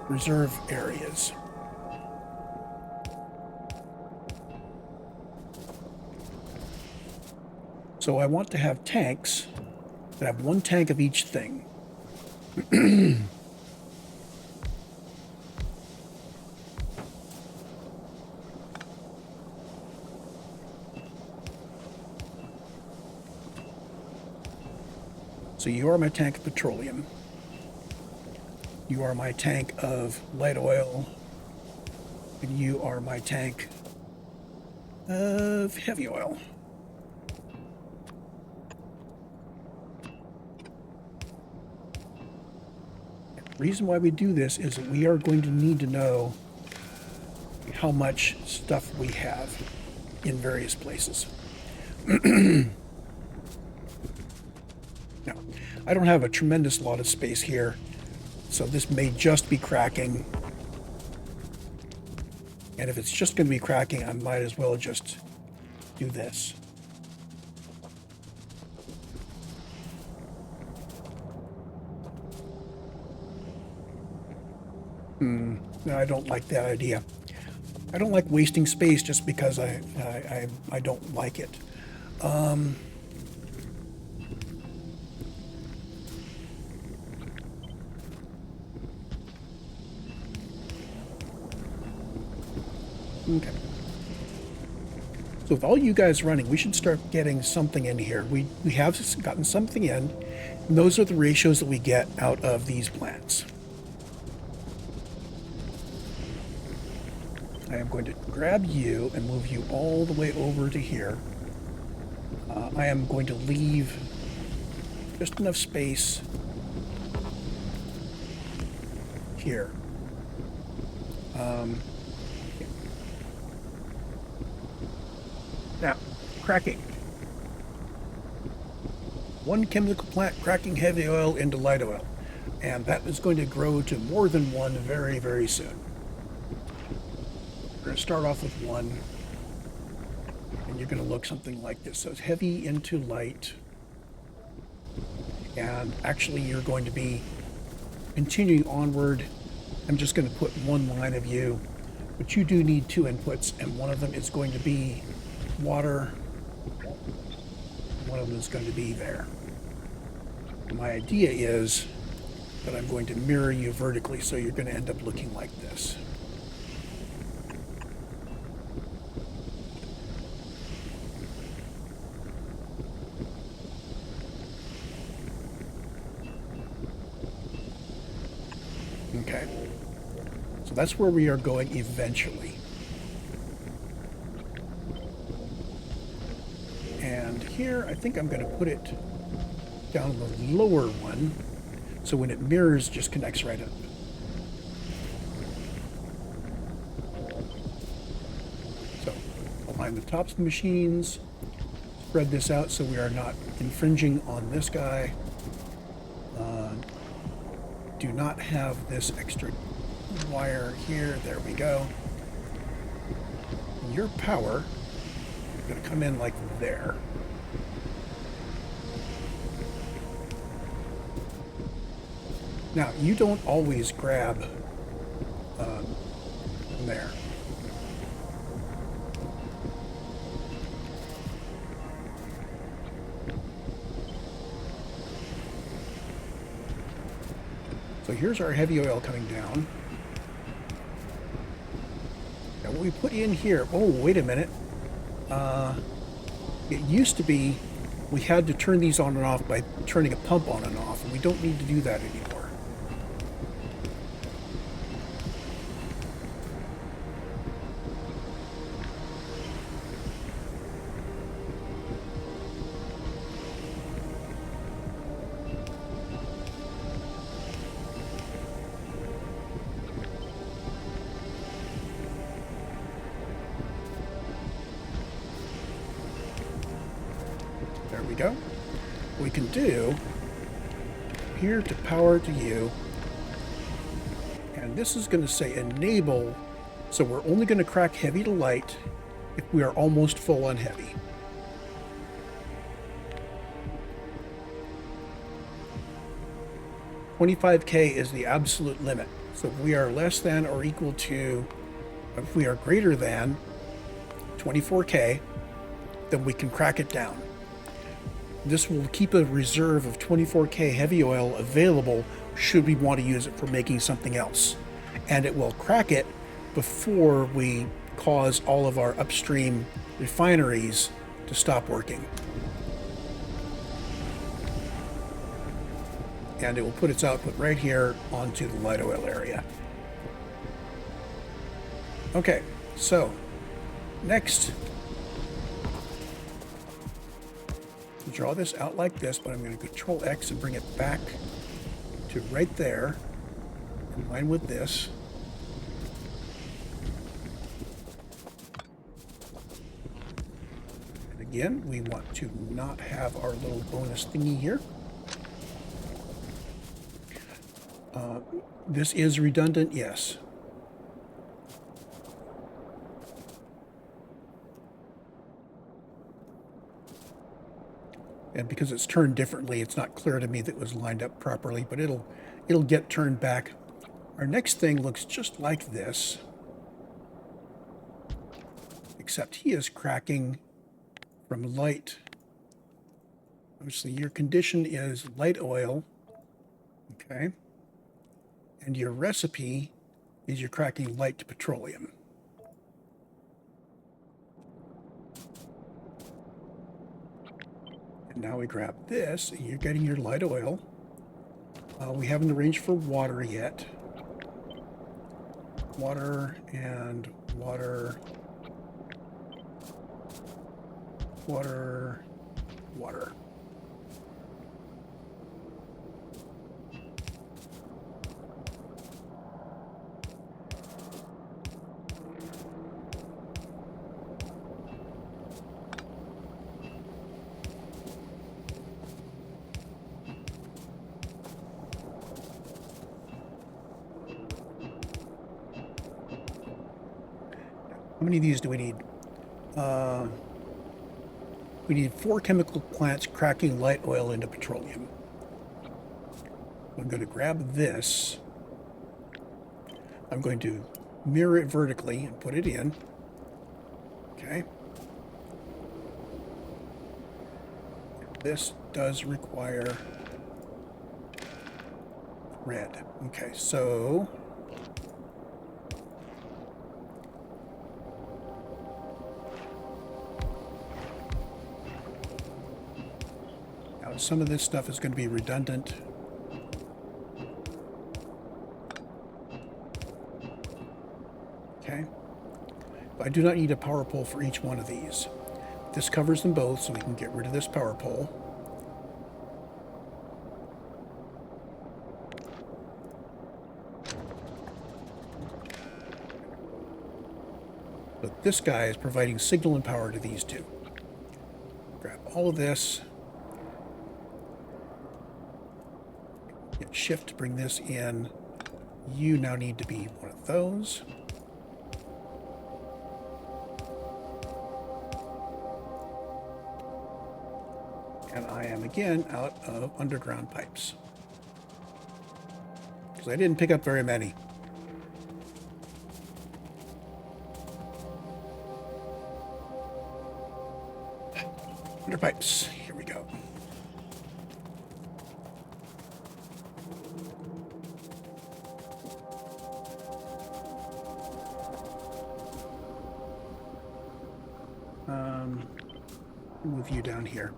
reserve areas. So I want to have tanks that have one tank of each thing. So you are my tank of petroleum. You are my tank of light oil. And you are my tank of heavy oil. The reason why we do this is that we are going to need to know how much stuff we have in various places. Now, I don't have a tremendous lot of space here, so this may just be cracking. And if it's just going to be cracking, I might as well just do this. No, I don't like that idea. I don't like wasting space just because I don't like it. Okay. So with all you guys running, we should start getting something in here. We have gotten something in, and those are the ratios that we get out of these plants. I am going to grab you and move you all the way over to here. I am going to leave just enough space here. Now, cracking. One chemical plant cracking heavy oil into light oil. And that is going to grow to more than one very, very soon. We're going to start off with one. And you're going to look something like this. So it's heavy into light. And actually you're going to be continuing onward. I'm just going to put one line of you. But you do need two inputs. And one of them is going to be water. One of them is going to be there. My idea is that I'm going to mirror you vertically, so you're going to end up looking like this. Okay. So that's where we are going eventually. And here, I think I'm going to put it down the lower one, so when it mirrors, just connects right up. So, align the tops of the machines, spread this out so we are not infringing on this guy. Do not have this extra wire here. There we go. Your power is going to come in like there. Now, you don't always grab from there. So here's our heavy oil coming down. Now what we put in here, oh, wait a minute. It used to be we had to turn these on and off by turning a pump on and off, and we don't need to do that anymore. There we go. We can do here to power to you, and this is going to say enable, so we're only going to crack heavy to light if we are almost full on heavy. $25K is the absolute limit. So if we are less than or equal to, if we are greater than 24K, then we can crack it down. This will keep a reserve of 24K heavy oil available should we want to use it for making something else. And it will crack it before we cause all of our upstream refineries to stop working. And it will put its output right here onto the light oil area. Okay, so next, draw this out like this, but I'm going to Control X and bring it back to right there, in line with this. And again, we want to not have our little bonus thingy here. This is redundant, yes. And because it's turned differently, it's not clear to me that it was lined up properly, but it'll get turned back. Our next thing looks just like this, except he is cracking from light. Obviously, your condition is light oil, okay? And your recipe is you're cracking light to petroleum. And now we grab this, and you're getting your light oil. We haven't arranged for water yet. Water and water. Water. Water. How many of these do we need? We need 4 chemical plants cracking light oil into petroleum. I'm going to grab this. I'm going to mirror it vertically and put it in. Okay. This does require red. Okay, so now some of this stuff is going to be redundant. Okay. But I do not need a power pole for each one of these. This covers them both, so we can get rid of this power pole. But this guy is providing signal and power to these two. Grab all of this. Hit shift to bring this in. You now need to be one of those. And I am again out of underground pipes. because I didn't pick up very many. Under pipes. Here we go. Move you down here.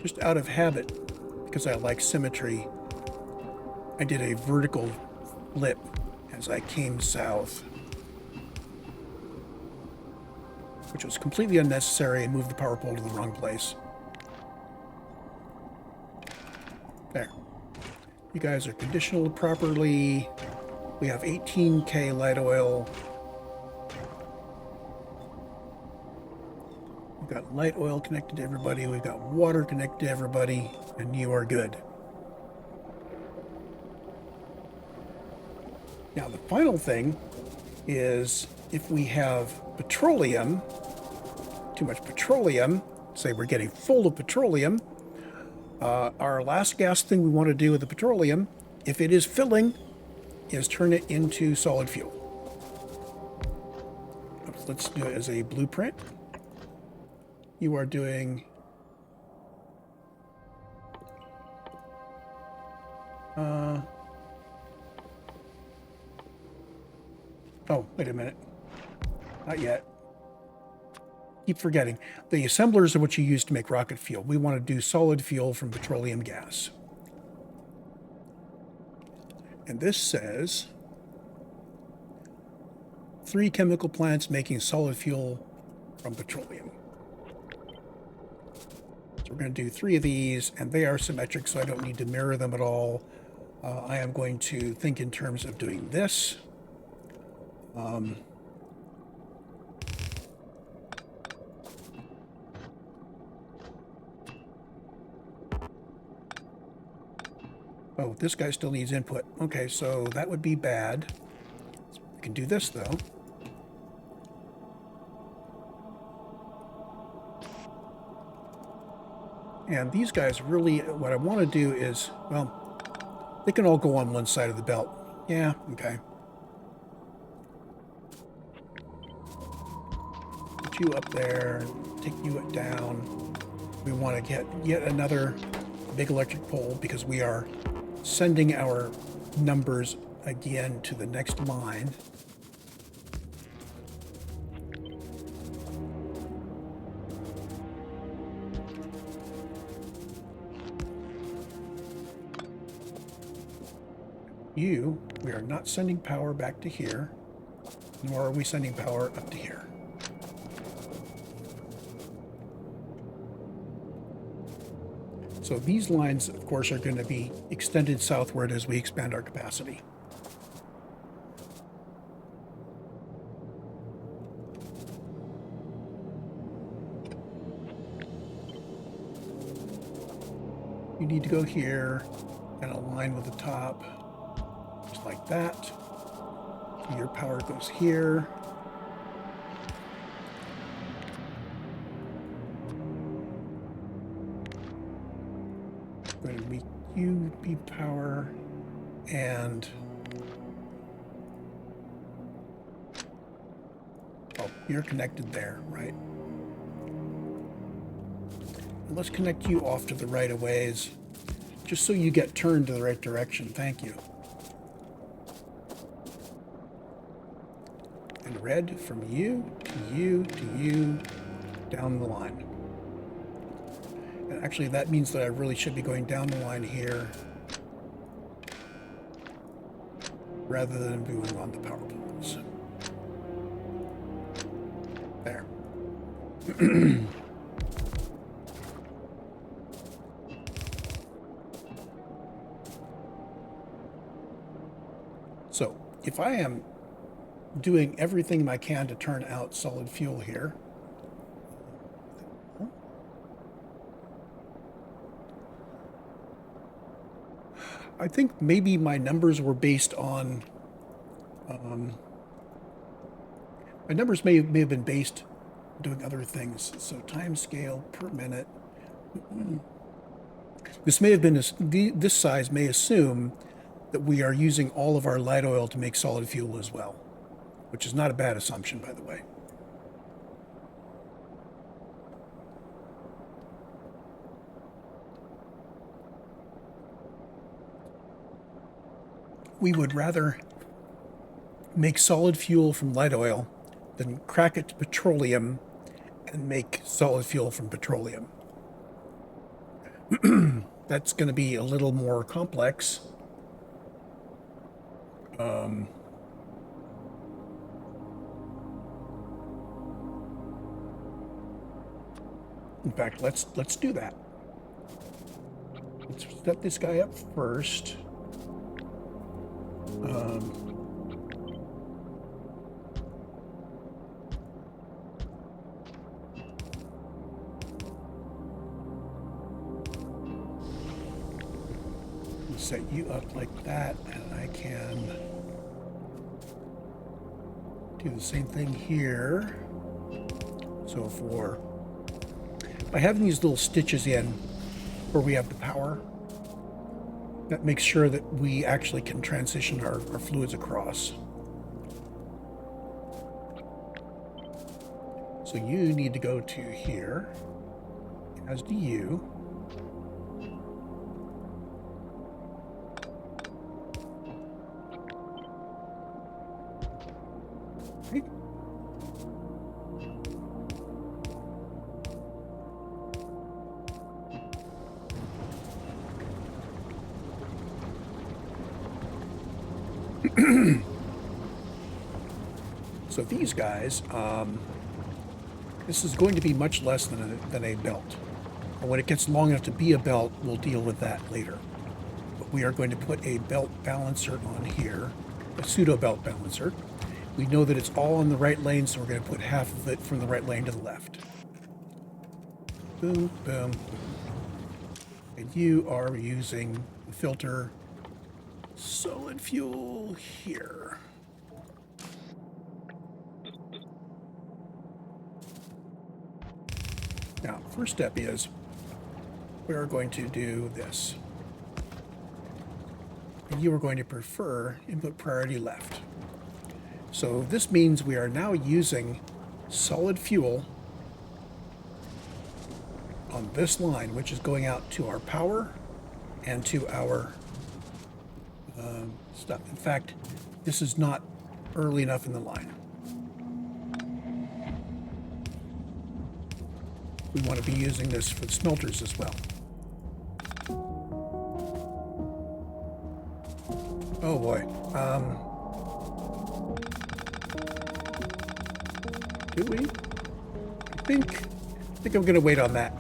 Just out of habit, because I like symmetry, I did a vertical flip as I came south, which was completely unnecessary and moved the power pole to the wrong place. There. You guys are conditioned properly. We have 18K light oil. We've got light oil connected to everybody. We've got water connected to everybody, and you are good. Now, the final thing is if we have petroleum, too much petroleum, say we're getting full of petroleum, our last gas thing we want to do with the petroleum, if it is filling, is turn it into solid fuel. Let's do it as a blueprint. You are doing oh, wait a minute. Not yet. Keep forgetting. The assemblers are what you use to make rocket fuel. We want to do solid fuel from petroleum gas. And this says 3 chemical plants making solid fuel from petroleum. So we're going to do 3 of these, and they are symmetric, so I don't need to mirror them at all. I am going to think in terms of doing this. Oh, this guy still needs input. Okay, so that would be bad. We can do this, though. And these guys really, what I want to do is, well, they can all go on one side of the belt. Yeah, okay. Put you up there, take you down. We want to get yet another big electric pole because we are sending our numbers again to the next line. We are not sending power back to here, nor are we sending power up to here. So these lines, of course, are going to be extended southward as we expand our capacity. You need to go here and align with the top. Just like that. Your power goes here. I'm going to make you be power, and oh, you're connected there, right? And let's connect you off to the right of ways, just so you get turned to the right direction. Thank you. And red from you to you to you down the line. And actually that means that I really should be going down the line here rather than doing on the power poles. There. So if I am doing everything I can to turn out solid fuel here, I think maybe my numbers were based on my numbers may have been based doing other things. So time scale per minute. This may have been this size may assume that we are using all of our light oil to make solid fuel as well, which is not a bad assumption, by the way. We would rather make solid fuel from light oil than crack it to petroleum and make solid fuel from petroleum. That's going to be a little more complex. In fact, let's do that. Let's set this guy up first. Set you up like that, and I can do the same thing here. So by having these little stitches in where we have the power, that makes sure that we actually can transition our fluids across. So you need to go to here, as do you. Okay. So these guys, this is going to be much less than a belt. And when it gets long enough to be a belt, we'll deal with that later. But we are going to put a belt balancer on here, a pseudo belt balancer. We know that it's all in the right lane, so we're going to put half of it from the right lane to the left. Boom, boom, boom. And you are using the filter solid fuel here. Now, first step is we are going to do this. And you are going to prefer input priority left. So this means we are now using solid fuel on this line, which is going out to our power and to our stuff. In fact, this is not early enough in the line. We want to be using this for the smelters as well. Oh boy. Do we? I think I'm going to wait on that.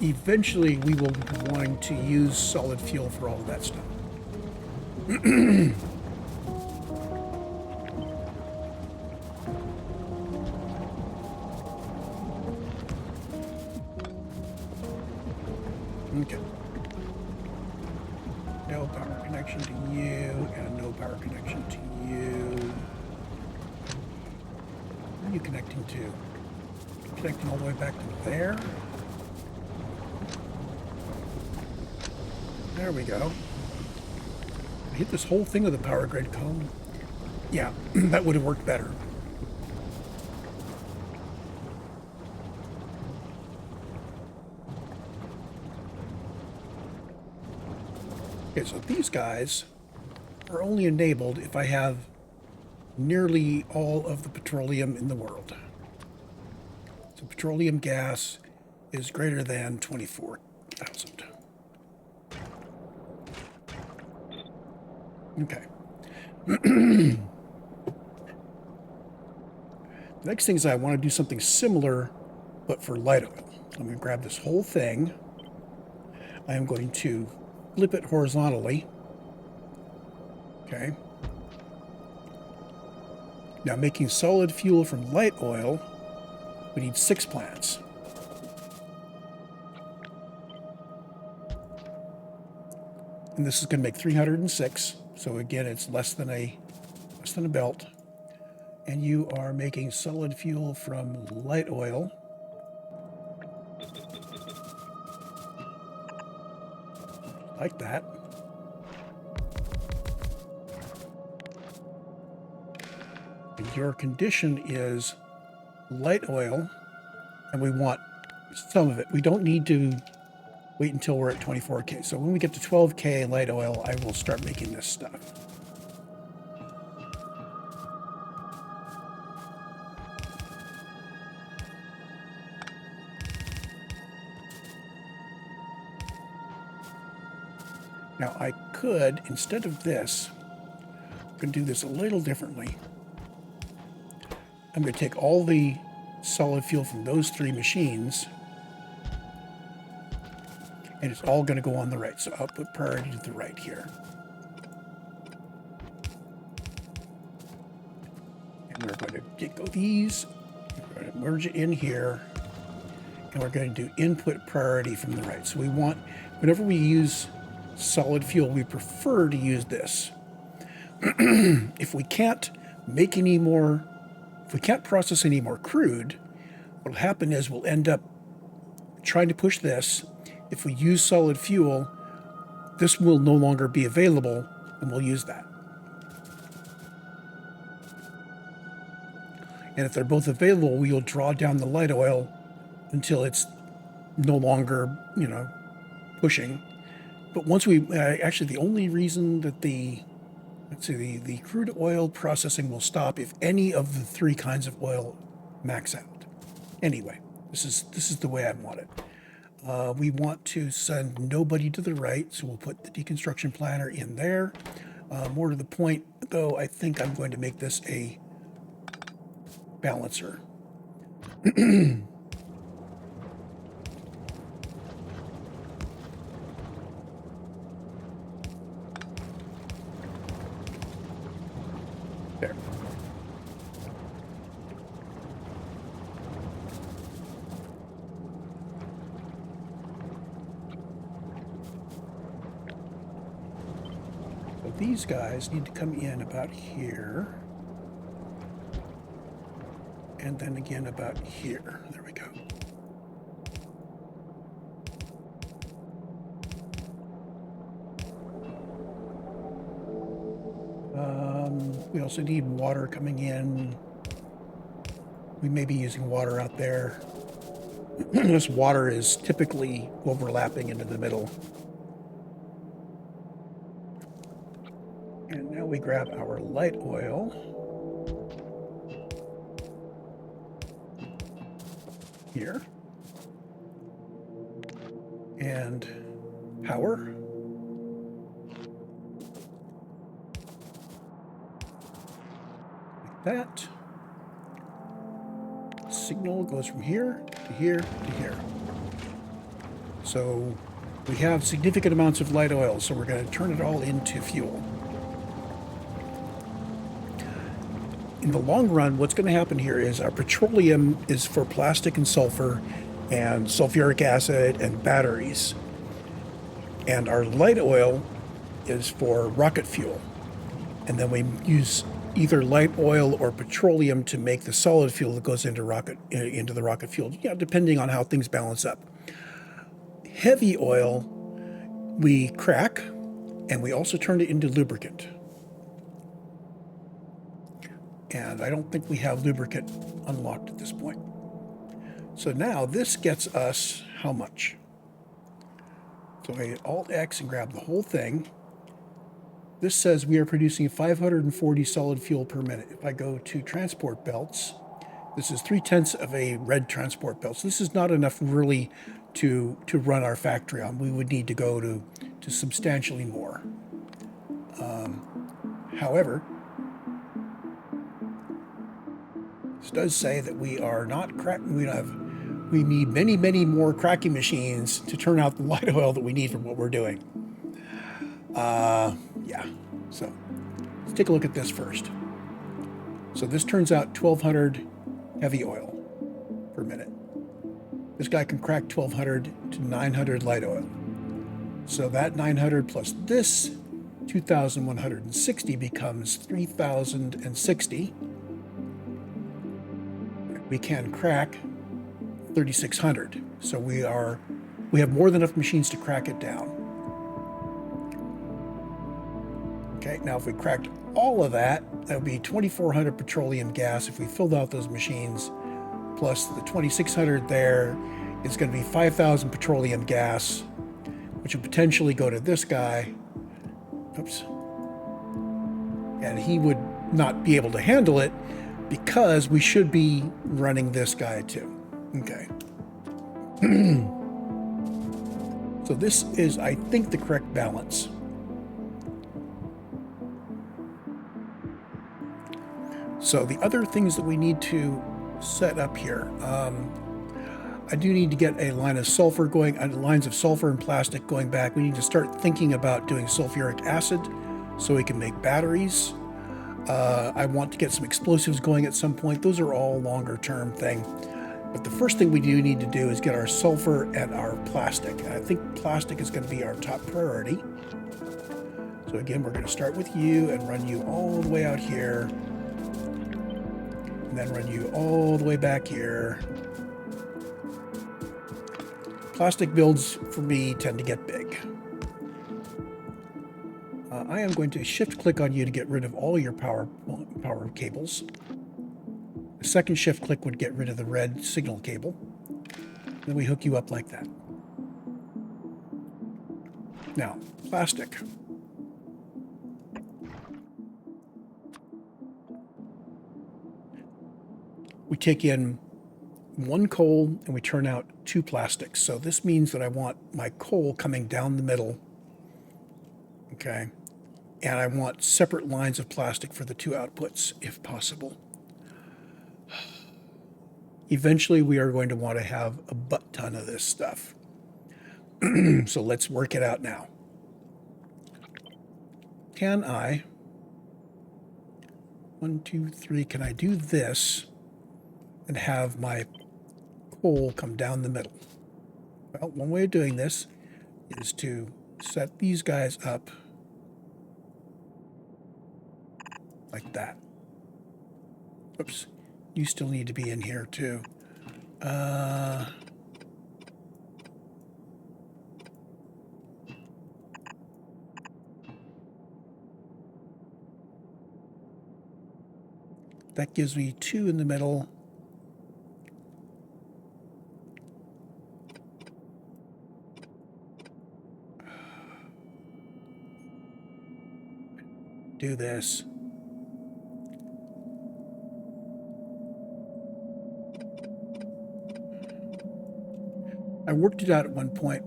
Eventually, we will be wanting to use solid fuel for all of that stuff. Okay. No power connection to you, and no power connection to you. Where are you connecting to? Connecting all the way back to there. There we go. I hit this whole thing with a power grid cone. Yeah, that would have worked better. Okay, so these guys are only enabled if I have nearly all of the petroleum in the world. So petroleum gas is greater than 24,000. Okay. The next thing is I want to do something similar, but for light oil. I'm going to grab this whole thing. I am going to flip it horizontally. Okay. Now, making solid fuel from light oil, we need 6 plants. And this is going to make 306. So again, it's less than a belt. And you are making solid fuel from light oil. like that. Your condition is light oil, and we want some of it. We don't need to wait until we're at 24K. So when we get to 12K light oil, I will start making this stuff. Now I could, instead of this, I'm going to do this a little differently. I'm going to take all the solid fuel from those 3 machines, and it's all going to go on the right. So output priority to the right here. And we're going to go these, we're going to merge it in here, and we're going to do input priority from the right. So we want, whenever we use solid fuel, we prefer to use this. If we can't make any more, if we can't process any more crude, what'll happen is we'll end up trying to push this. If we use solid fuel, this will no longer be available, and we'll use that. And if they're both available, we'll draw down the light oil until it's no longer, pushing. But once we, actually the only reason that the crude oil processing will stop if any of the 3 kinds of oil max out. Anyway, this is the way I want it. We want to send nobody to the right, so we'll put the deconstruction planner in there. More to the point, though, I think I'm going to make this a balancer. There. So these guys need to come in about here. And then again about here. There we go. We also need water coming in. We may be using water out there. This water is typically overlapping into the middle. And now we grab our light oil. Here. And power. That signal goes from here to here to here. So we have significant amounts of light oil, so we're going to turn it all into fuel. In the long run, what's going to happen here is our petroleum is for plastic and sulfur and sulfuric acid and batteries. And our light oil is for rocket fuel. And then we use either light oil or petroleum to make the solid fuel that goes into the rocket fuel, depending on how things balance up. Heavy oil, we crack, and we also turn it into lubricant. And I don't think we have lubricant unlocked at this point. So now this gets us how much? So I hit Alt-X and grab the whole thing. This says we are producing 540 solid fuel per minute. If I go to transport belts, this is 3/10 of a red transport belt. So this is not enough really to run our factory on. We would need to go to substantially more. However, this does say that we are not cracking. We need many, many more cracking machines to turn out the light oil that we need for what we're doing. Yeah, so let's take a look at this first. So this turns out 1,200 heavy oil per minute. This guy can crack 1,200 to 900 light oil. So that 900 plus this 2,160 becomes 3,060. We can crack 3,600. So we have more than enough machines to crack it down. Okay, now if we cracked all of that, that would be 2,400 petroleum gas if we filled out those machines, plus the 2,600 there is going to be 5,000 petroleum gas, which would potentially go to this guy. Oops. And he would not be able to handle it because we should be running this guy too. Okay. So this is, I think, the correct balance. So the other things that we need to set up here, I do need to get a line of sulfur going, lines of sulfur and plastic going back. We need to start thinking about doing sulfuric acid so we can make batteries. I want to get some explosives going at some point. Those are all longer term thing. But the first thing we do need to do is get our sulfur and our plastic. And I think plastic is going to be our top priority. So again, we're going to start with you and run you all the way out here. And then run you all the way back here. Plastic builds for me tend to get big. I am going to shift click on you to get rid of all your power cables. The second shift click would get rid of the red signal cable. Then we hook you up like that. Now, plastic. We take in one coal and we turn out two plastics. So this means that I want my coal coming down the middle. Okay. And I want separate lines of plastic for the two outputs, if possible. Eventually, we are going to want to have a butt ton of this stuff. So let's work it out now. Can I, 1, 2, 3, can I do this and have my coal come down the middle? Well, one way of doing this is to set these guys up like that. Oops, you still need to be in here too. That gives me 2 in the middle. Do this. I worked it out at one point.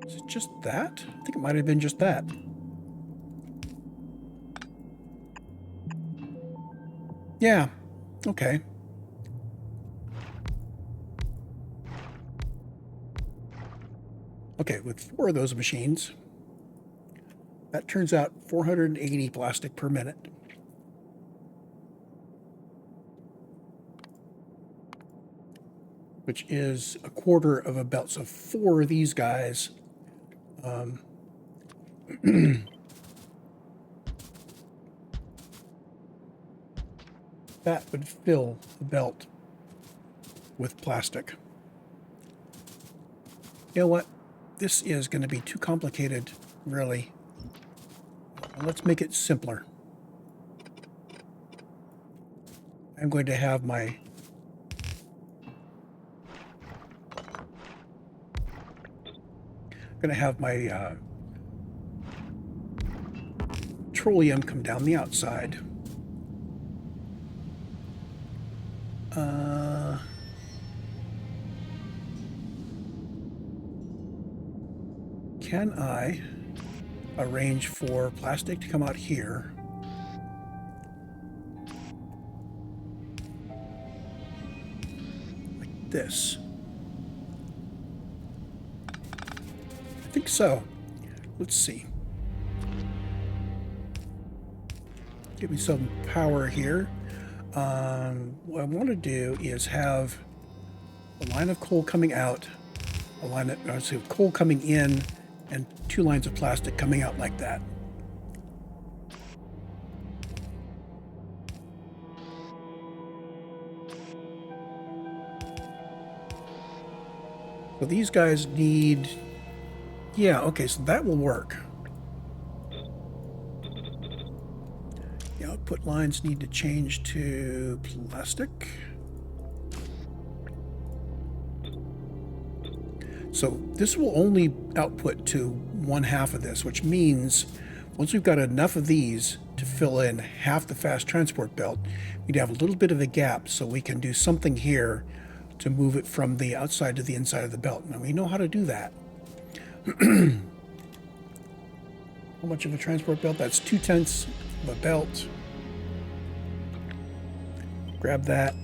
Is it just that? I think it might have been just that. Yeah, okay. Okay, with 4 of those machines, that turns out 480 plastic per minute. Which is a quarter of a belt. So 4 of these guys. That would fill the belt with plastic. You know what? This is going to be too complicated, really. Let's make it simpler. I'm going to have my petroleum come down the outside. Can I arrange for plastic to come out here? Like this. I think so. Let's see. Give me some power here. What I want to do is have a line of coal coming out, a line of coal coming in, and 2 lines of plastic coming out like that. So these guys need... Yeah, okay, so that will work. The output lines need to change to plastic. So this will only output to 1/2 of this, which means once we've got enough of these to fill in half the fast transport belt, we'd have a little bit of a gap, so we can do something here to move it from the outside to the inside of the belt. Now we know how to do that. How much of a transport belt? That's 2/10 of a belt. Grab that,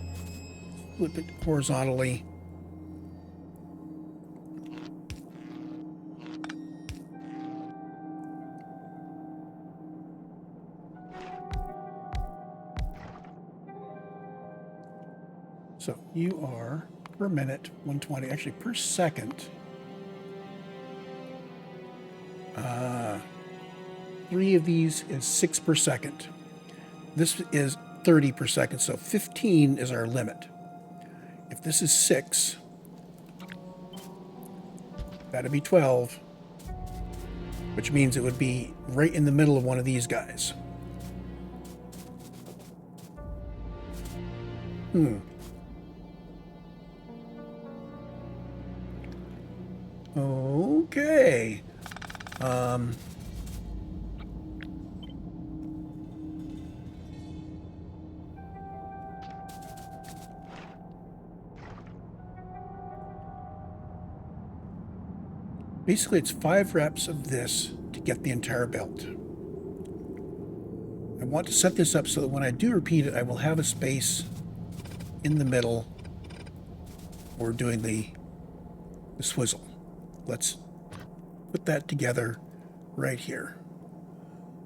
flip it horizontally. So you are per minute 120, actually per second. 3 of these is 6 per second. This is 30 per second, so 15 is our limit. If this is 6, that'd be 12, which means it would be right in the middle of one of these guys. Okay. Basically, it's 5 reps of this to get the entire belt. I want to set this up so that when I do repeat it, I will have a space in the middle for doing the swizzle. Let's put that together right here.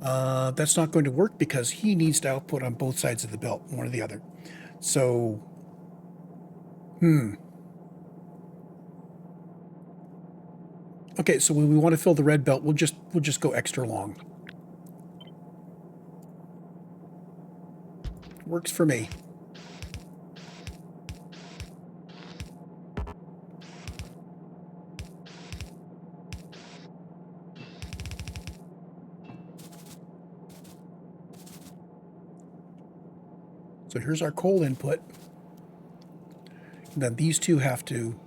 That's not going to work because he needs to output on both sides of the belt, one or the other. So, okay, so when we want to fill the red belt, we'll just go extra long. Works for me. So here's our coal input. And then these two have to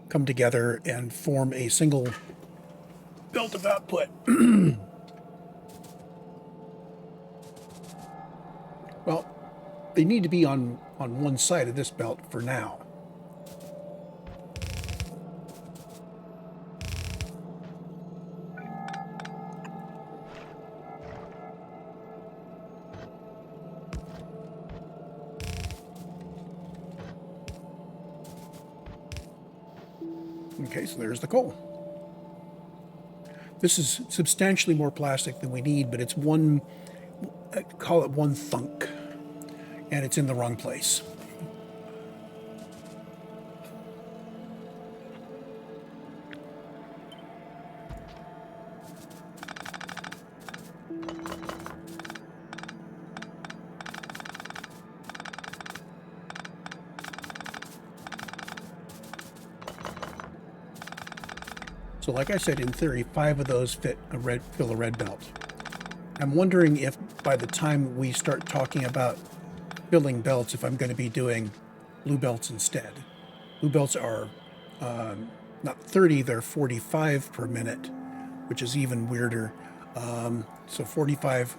come together and form a single belt of output. Well, they need to be on one side of this belt for now. Okay, so there's the coal. This is substantially more plastic than we need, but it's one, I call it one thunk, and it's in the wrong place. So like I said, in theory, 5 of those fill a red belt. I'm wondering if by the time we start talking about filling belts, if I'm going to be doing blue belts instead. Blue belts are not 30, they're 45 per minute, which is even weirder. So 45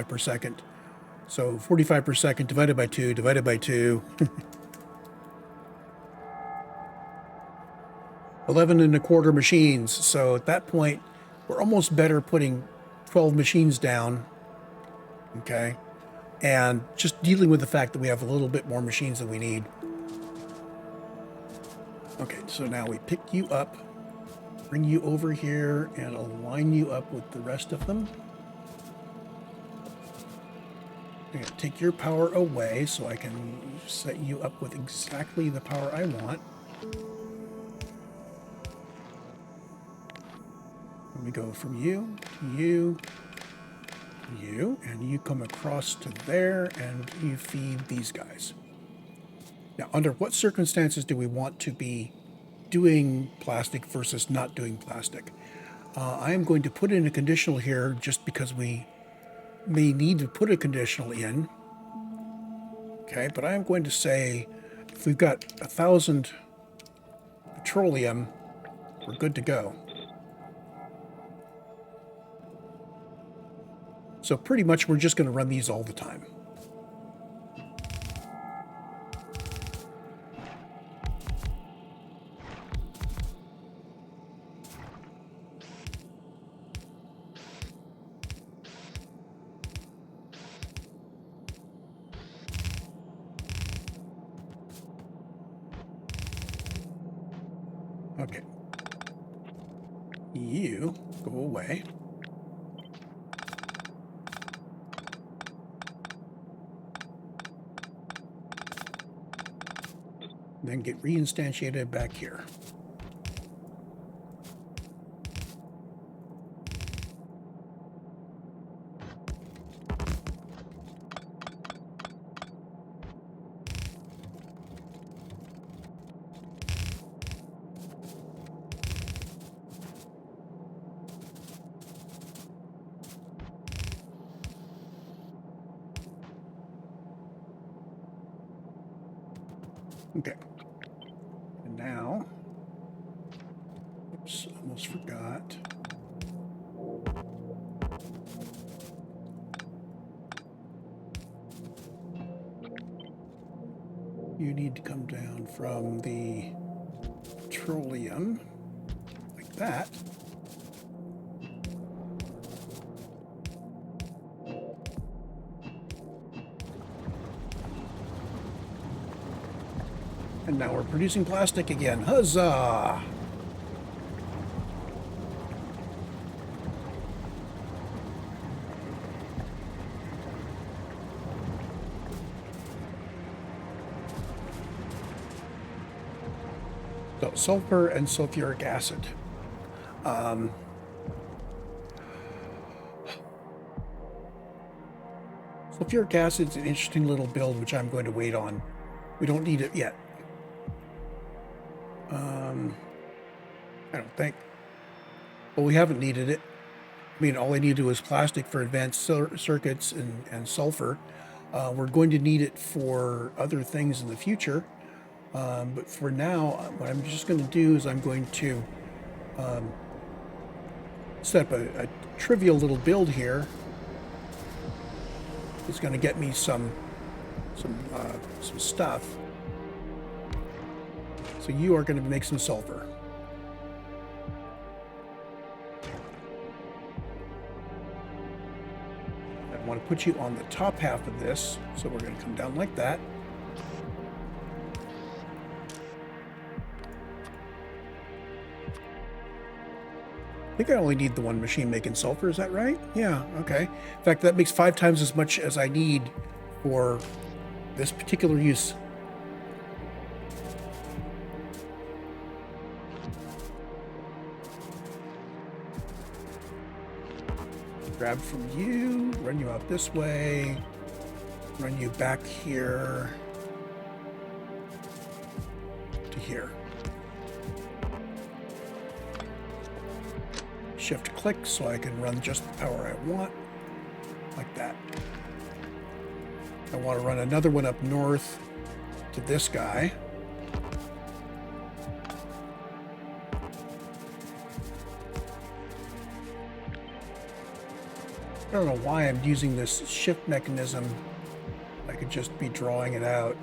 per second. So 45 per second divided by 2, divided by 2. 11 1/4 machines. So at that point, we're almost better putting 12 machines down, okay, and just dealing with the fact that we have a little bit more machines than we need. Okay, so now we pick you up, bring you over here, and align you up with the rest of them. I'm going to take your power away so I can set you up with exactly the power I want. We go from you, you, and you come across to there, and you feed these guys. Now, under what circumstances do we want to be doing plastic versus not doing plastic. I am going to put in a conditional here just because we may need to put a conditional in. Okay, but I am going to say if we've got 1,000 petroleum, we're good to go. So pretty much we're just going to run these all the time. Okay. You go away. Then get reinstantiated back here. Okay. And now, oops, almost forgot. You need to come down from the petroleum, like that. And now we're producing plastic again. Huzzah! So, sulfur and sulfuric acid. Sulfuric acid is an interesting little build, which I'm going to wait on. We don't need it yet. I don't think. Well, we haven't needed it. I mean, all I need to do is plastic for advanced circuits and sulfur. We're going to need it for other things in the future. But for now, what I'm just going to do is I'm going to set up a trivial little build here. It's going to get me some stuff. So you are going to make some sulfur. I want to put you on the top half of this, so we're going to come down like that. I think I only need the one machine making sulfur, is that right? Yeah, okay. In fact, that makes 5 times as much as I need for this particular use. Grab from you, run you out this way, run you back here to here. Shift click so I can run just the power I want, like that. I want to run another one up north to this guy. I don't know why I'm using this shift mechanism. I could just be drawing it out.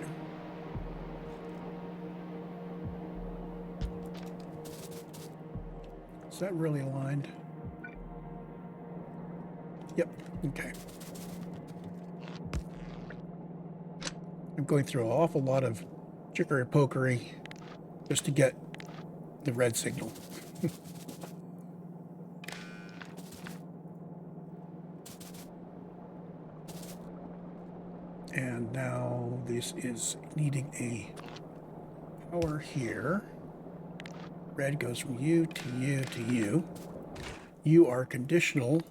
Is that really aligned? Yep, okay. I'm going through an awful lot of jickery-pokery just to get the red signal. And now this is needing a power here. Red goes from you to you to you. You are conditional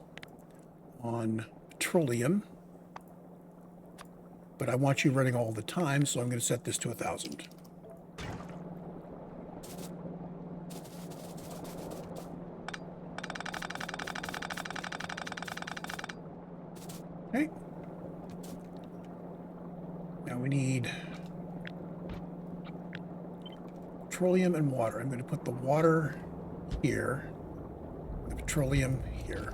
on petroleum, but I want you running all the time, so I'm going to set this to 1,000. Okay. Now we need petroleum and water. I'm going to put the water here, the petroleum here.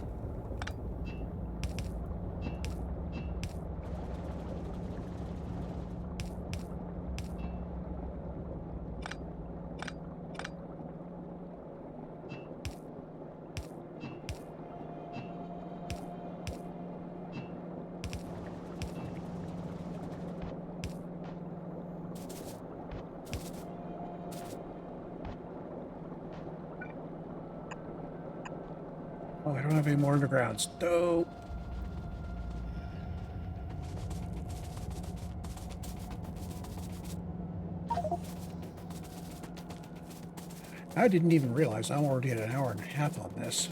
Oh, I don't have any more undergrounds. Dope. I didn't even realize I'm already at an hour and a half on this.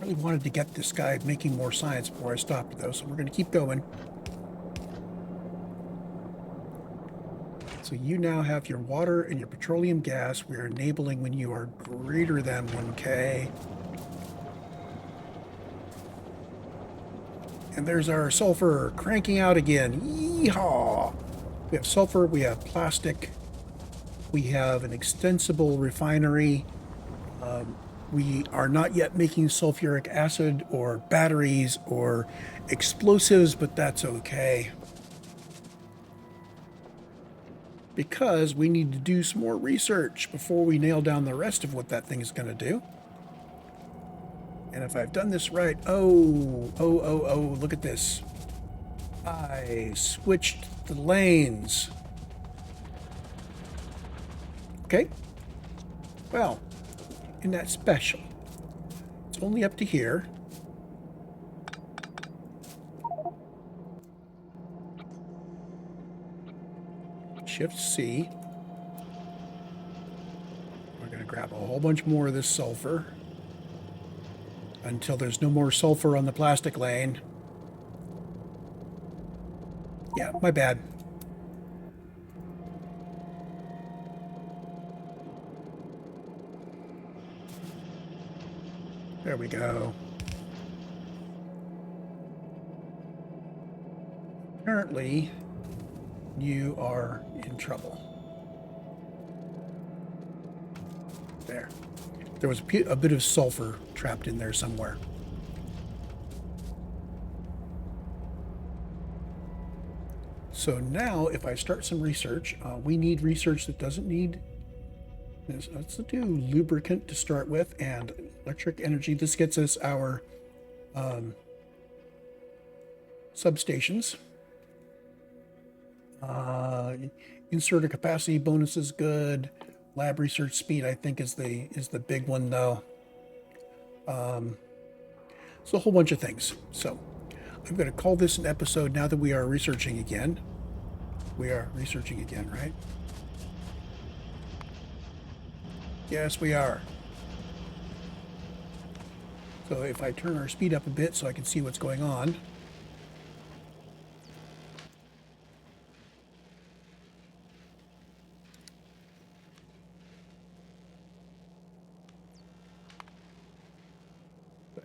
I really wanted to get this guy making more science before I stopped, though, so we're going to keep going. So you now have your water and your petroleum gas. We are enabling when you are greater than 1K. And there's our sulfur cranking out again. Yeehaw! We have sulfur, we have plastic, we have an extensible refinery. We are not yet making sulfuric acid or batteries or explosives, but that's okay. Because we need to do some more research before we nail down the rest of what that thing is going to do. And if I've done this right, oh, look at this. I switched the lanes. Okay. Well, isn't that special? It's only up to here. Shift C. We're going to grab a whole bunch more of this sulfur until there's no more sulfur on the plastic lane. Yeah, my bad. There we go. Apparently, you are in trouble. There. There was a bit of sulfur trapped in there somewhere. So now, if I start some research, we need research that doesn't need... Let's do lubricant to start with, and electric energy. This gets us our substations. Inserter capacity bonus is good. Lab research speed, I think, is the big one, though. So a whole bunch of things. So I'm going to call this an episode now that we are researching again. We are researching again, right? Yes, we are. So if I turn our speed up a bit so I can see what's going on.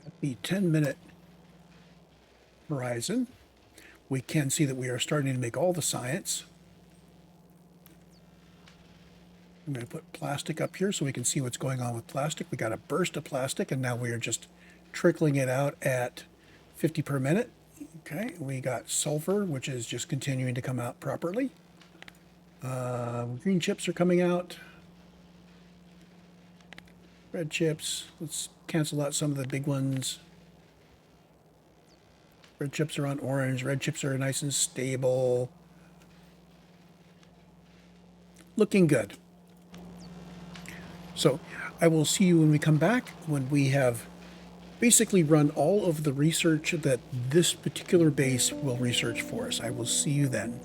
At the 10-minute horizon, we can see that we are starting to make all the science. I'm going to put plastic up here so we can see what's going on with plastic. We got a burst of plastic, and now we are just trickling it out at 50 per minute. Okay, we got sulfur, which is just continuing to come out properly. Green chips are coming out. Red chips. Let's cancel out some of the big ones. Red chips are on orange. Red chips are nice and stable. Looking good. So I will see you when we come back, when we have basically run all of the research that this particular base will research for us. I will see you then.